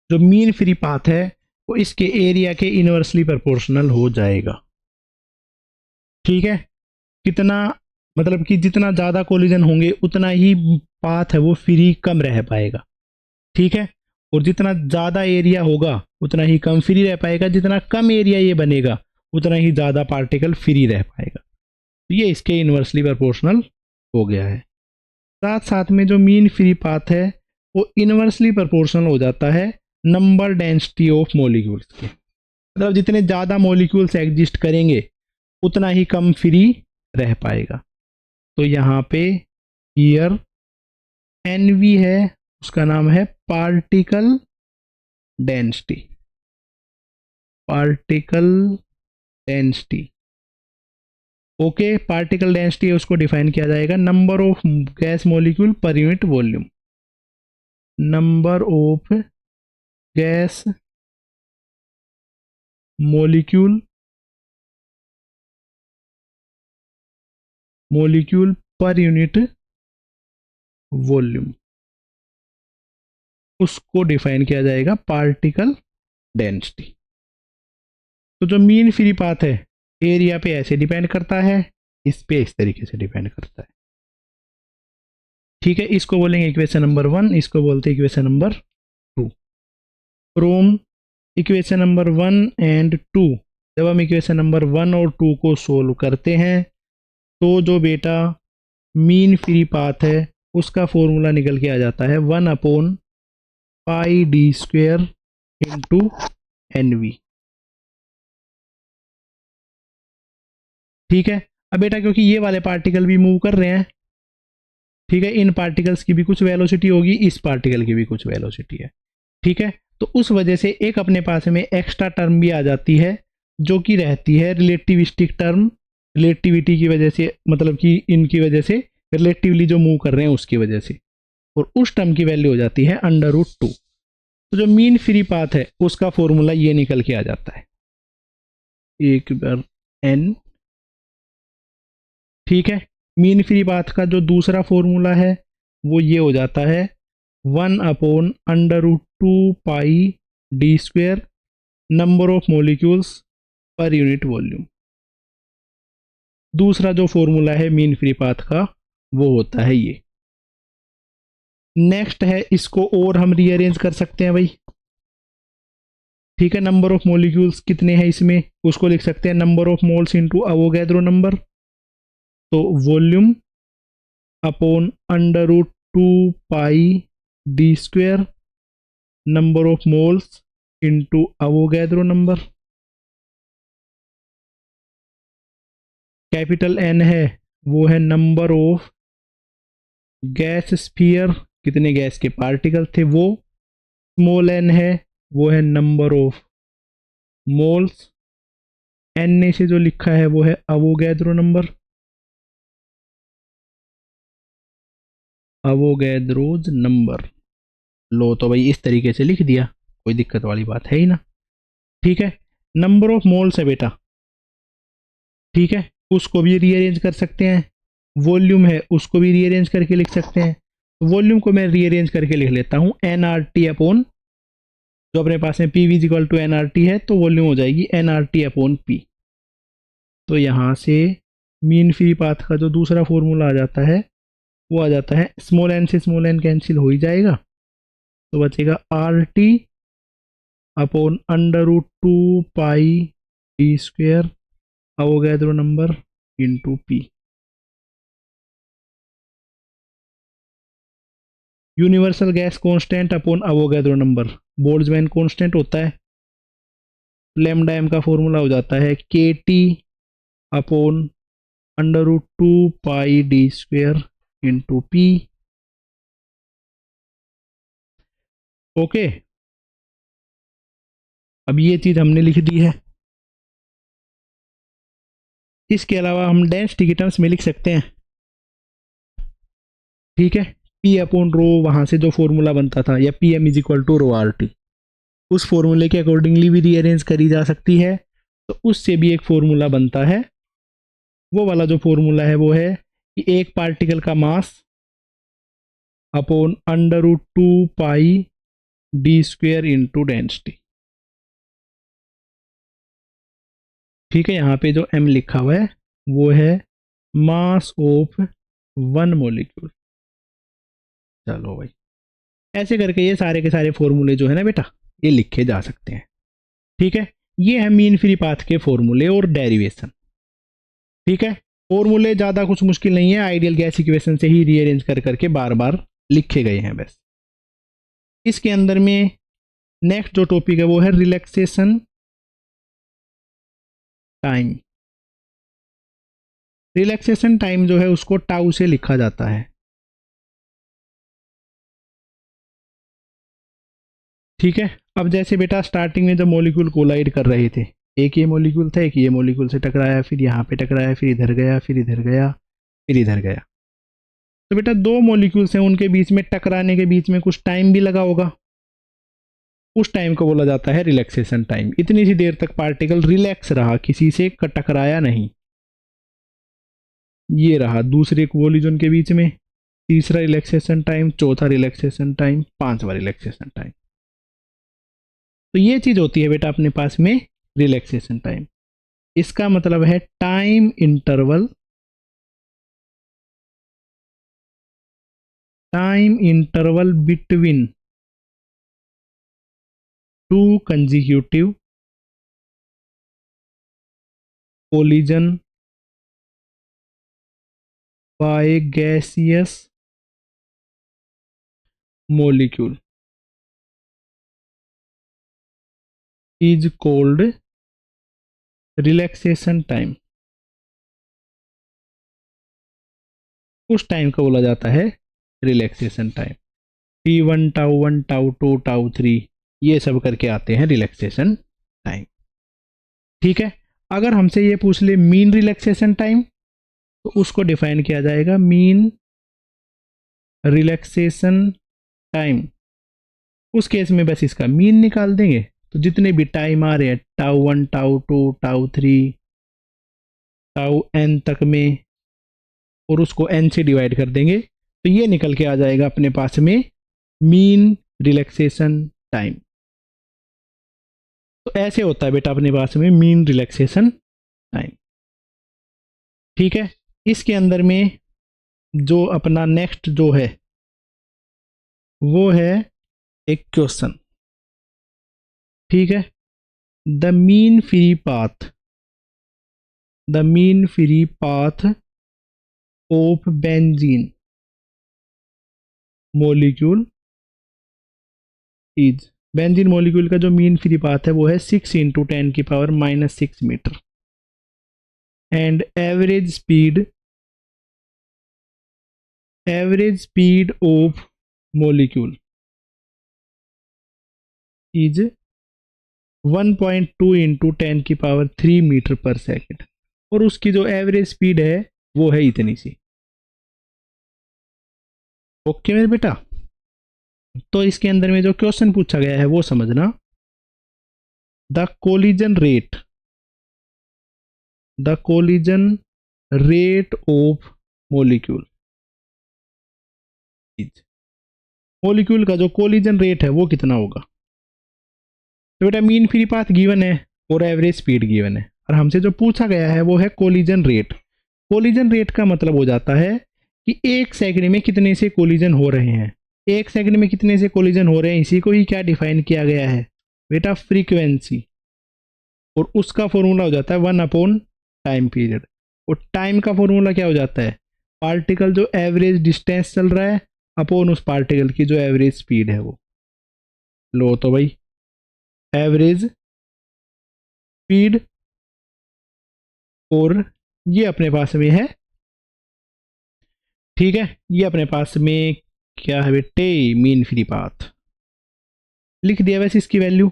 जो मीन फ्री पाथ है वो इसके एरिया के इनवर्सली प्रोपोर्शनल हो जाएगा। ठीक है, कितना मतलब कि जितना ज़्यादा कोलिजन होंगे उतना ही पाथ है वो फ्री कम रह पाएगा। ठीक है, और जितना ज़्यादा एरिया होगा उतना ही कम फ्री रह पाएगा, जितना कम एरिया ये बनेगा उतना ही ज़्यादा पार्टिकल फ्री रह पाएगा। तो ये इसके इनवर्सली प्रोपोर्शनल हो गया है। साथ साथ में जो मीन फ्री पाथ है वो इनवर्सली प्रोपोर्शनल हो जाता है नंबर डेंसिटी ऑफ मॉलिक्यूल्स के। मतलब जितने ज़्यादा मॉलिक्यूल्स एग्जिस्ट करेंगे उतना ही कम फ्री रह पाएगा। तो यहाँ पे हियर NV है, उसका नाम है particle density. Okay, particle density उसको डिफाइन किया जाएगा number of gas molecule per unit volume. Number of gas molecule per unit volume, उसको डिफाइन किया जाएगा पार्टिकल डेंसिटी। तो जो मीन फ्री पाथ है एरिया पे ऐसे डिपेंड करता है, इस पे इस तरीके से डिपेंड करता है। ठीक है, इसको बोलेंगे इक्वेशन नंबर 1, इसको बोलते हैं equation number 2। From equation number 1 and 2 जब हम इक्वेशन नंबर 1 और 2 को सोल्व करते हैं तो जो बेटा मीन फ्री पाथ है उसका फॉर्मूला निकल के आ जाता है 1/πd² इंटू NV। ठीक है, अब बेटा क्योंकि ये वाले पार्टिकल भी मूव कर रहे हैं, ठीक है, इन पार्टिकल्स की भी कुछ वेलोसिटी होगी, इस पार्टिकल की भी कुछ वेलोसिटी है। ठीक है, तो उस वजह से एक अपने पास में एक्स्ट्रा टर्म भी आ जाती है जो कि रहती है रिलेटिविस्टिक टर्म, रिलेटिविटी की वजह से, मतलब कि इनकी वजह से रिलेटिवली जो मूव कर रहे हैं उसकी वजह से, और उस टर्म की वैल्यू हो जाती है √2। तो जो मीन फ्री पाथ है उसका फॉर्मूला ये निकल के आ जाता है, एक बार n। ठीक है, मीन फ्री पाथ का जो दूसरा फॉर्मूला है वो ये हो जाता है 1/√2 पाई d² number of molecules per unit volume. दूसरा जो फॉर्मूला है मीन फ्री पाथ का वो होता है ये। नेक्स्ट है, इसको और हम रीअरेंज कर सकते हैं भाई। ठीक है, नंबर ऑफ मॉलिक्यूल्स कितने हैं इसमें, उसको लिख सकते हैं number of moles into Avogadro number. तो volume upon under root 2πd², number of moles into Avogadro number. Capital N है वो है नंबर ऑफ गैस स्फीयर, कितने गैस के पार्टिकल थे वो। स्मॉल एन है वो है नंबर ऑफ मोल्स। एन ने से जो लिखा है वो है अवोगैड्रो नंबर, अवोगैड्रोज नंबर। लो तो भाई इस तरीके से लिख दिया, कोई दिक्कत वाली बात है ही ना। ठीक है, नंबर ऑफ मोल्स है बेटा, ठीक है, उसको भी रीअरेंज कर सकते हैं। वॉल्यूम है उसको भी रीअरेंज करके लिख सकते हैं। वॉल्यूम को मैं रीअरेंज करके लिख लेता हूँ एन आर टी अपॉन, जो अपने पास में P V equal to N R T है, तो वॉल्यूम हो जाएगी N R T upon P. तो यहाँ से मीन फ्री पाथ का जो दूसरा फॉर्मूला आ जाता है वो आ जाता है, स्मॉल एन से स्मॉल एन कैंसिल हो ही जाएगा, तो बचेगा R T upon under root 2πd², Avogadro number into P. Universal gas constant upon Avogadro number, Boltzmann constant होता है। लैम्डा एम का फॉर्मूला हो जाता है K T upon under root 2πd² into P. Okay, अब ये चीज हमने लिख दी है। इसके अलावा हम डेंसिटी के टर्म्स में लिख सकते हैं। ठीक है, पी अपॉन रो, वहां से जो फॉर्मूला बनता था, या P M is equal to rho R T, उस फॉर्मूले के अकॉर्डिंगली भी रीअरेंज करी जा सकती है। तो उससे भी एक फॉर्मूला बनता है, वो वाला जो फॉर्मूला है वो है कि एक पार्टिकल का mass upon under root 2πd² into density. ठीक है, यहाँ पे जो m लिखा हुआ है वो है मास ऑफ वन मॉलिक्यूल। चलो भाई, ऐसे करके ये सारे के सारे फॉर्मूले जो है ना बेटा, ये लिखे जा सकते हैं। ठीक है, ये है मीन फ्री पाथ के फॉर्मूले और डेरिवेशन। ठीक है, फॉर्मूले ज़्यादा कुछ मुश्किल नहीं है, आइडियल गैस इक्वेशन से ही रीअरेंज कर करके बार बार लिखे गए हैं बस। इसके अंदर में नेक्स्ट जो टॉपिक है वो है रिलैक्सेशन टाइम। रिलैक्सेशन टाइम जो है उसको टाउ से लिखा जाता है। ठीक है, अब जैसे बेटा स्टार्टिंग में जब मॉलिक्यूल कोलाइड कर रहे थे, एक ये मॉलिक्यूल था, एक ये मॉलिक्यूल से टकराया, फिर यहाँ पे टकराया, फिर इधर गया, फिर इधर गया, फिर इधर गया। तो बेटा दो मॉलिक्यूल्स हैं, उनके बीच में टकराने के बीच में कुछ टाइम भी लगा होगा, उस टाइम को बोला जाता है रिलैक्सेशन टाइम। इतनी सी देर तक पार्टिकल रिलैक्स रहा, किसी से टकराया नहीं। ये रहा दूसरे कोलिजन के बीच में, तीसरा रिलैक्सेशन टाइम, चौथा रिलैक्सेशन टाइम, पांचवा रिलैक्सेशन टाइम। तो ये चीज होती है बेटा अपने पास में रिलैक्सेशन टाइम। इसका मतलब है time interval, time interval between two consecutive collision by gaseous molecule is called relaxation time। उस टाइम को बोला जाता है relaxation time. T1 tau 1 tau 2 tau 3 ये सब करके आते हैं रिलैक्सेशन टाइम। ठीक है, अगर हमसे ये पूछ ले मीन रिलैक्सेशन टाइम, तो उसको डिफाइन किया जाएगा मीन रिलैक्सेशन टाइम। उस केस में बस इसका मीन निकाल देंगे, तो जितने भी टाइम आ रहे हैं tau 1 tau 2 tau 3 tau n तक में, और उसको n से डिवाइड कर देंगे, तो ये निकल के आ जाएगा अपने पास में मीन रिलैक्सेशन टाइम। तो ऐसे होता है बेटा अपने पास में मीन रिलैक्सेशन टाइम। ठीक है, इसके अंदर में जो अपना नेक्स्ट जो है वो है एक क्वेश्चन। ठीक है, the mean free path of benzene molecule is, benzene molecule का जो मीन फ्री पाथ है वो है 6 × 10⁻⁻6 metre and average speed of molecule is 1.2 × 10⁻³ metre per second, और उसकी जो एवरेज स्पीड है वो है इतनी सी। ओके मेरे बेटा, तो इसके अंदर में जो क्वेश्चन पूछा गया है वो समझना। The collision rate of molecule का जो कोलिजन रेट है वो कितना होगा। तो बेटा मीन फ्री पाथ गिवन है और एवरेज स्पीड गिवन है, और हमसे जो पूछा गया है वो है कोलिजन रेट। कोलिजन रेट का मतलब हो जाता है कि एक सेकंड में कितने से कोलिजन हो रहे हैं, एक सेकंड में कितने से कोलिजन हो रहे हैं, इसी को ही क्या डिफाइन किया गया है बेटा, फ्रीक्वेंसी। और उसका फॉर्मूला हो जाता है 1/टाइम पीरियड, और टाइम का फॉर्मूला क्या हो जाता है, पार्टिकल जो एवरेज डिस्टेंस चल रहा है अपॉन उस पार्टिकल की जो एवरेज स्पीड है वो। लो तो भाई एवरेज स्पीड, और ये अपने पास में है, ठीक है, ये अपने पास में क्या है बेटे, मीन फ्री पाथ लिख दिया। वैसे इसकी वैल्यू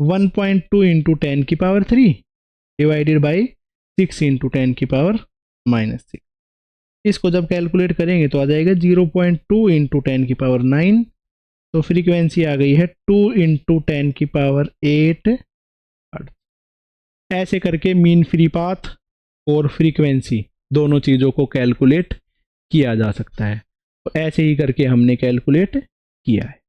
1.2 × 10⁻³ डिवाइडेड बाई 6 × 10⁻⁻6। इसको जब कैलकुलेट करेंगे तो आ जाएगा 0.2 × 10⁻⁹, तो फ्रीक्वेंसी आ गई है 2 × 10⁸ ऐसे करके मीन फ्री पाथ और फ्रीक्वेंसी दोनों चीज़ों को कैलकुलेट किया जा सकता है। तो ऐसे ही करके हमने कैलकुलेट किया है।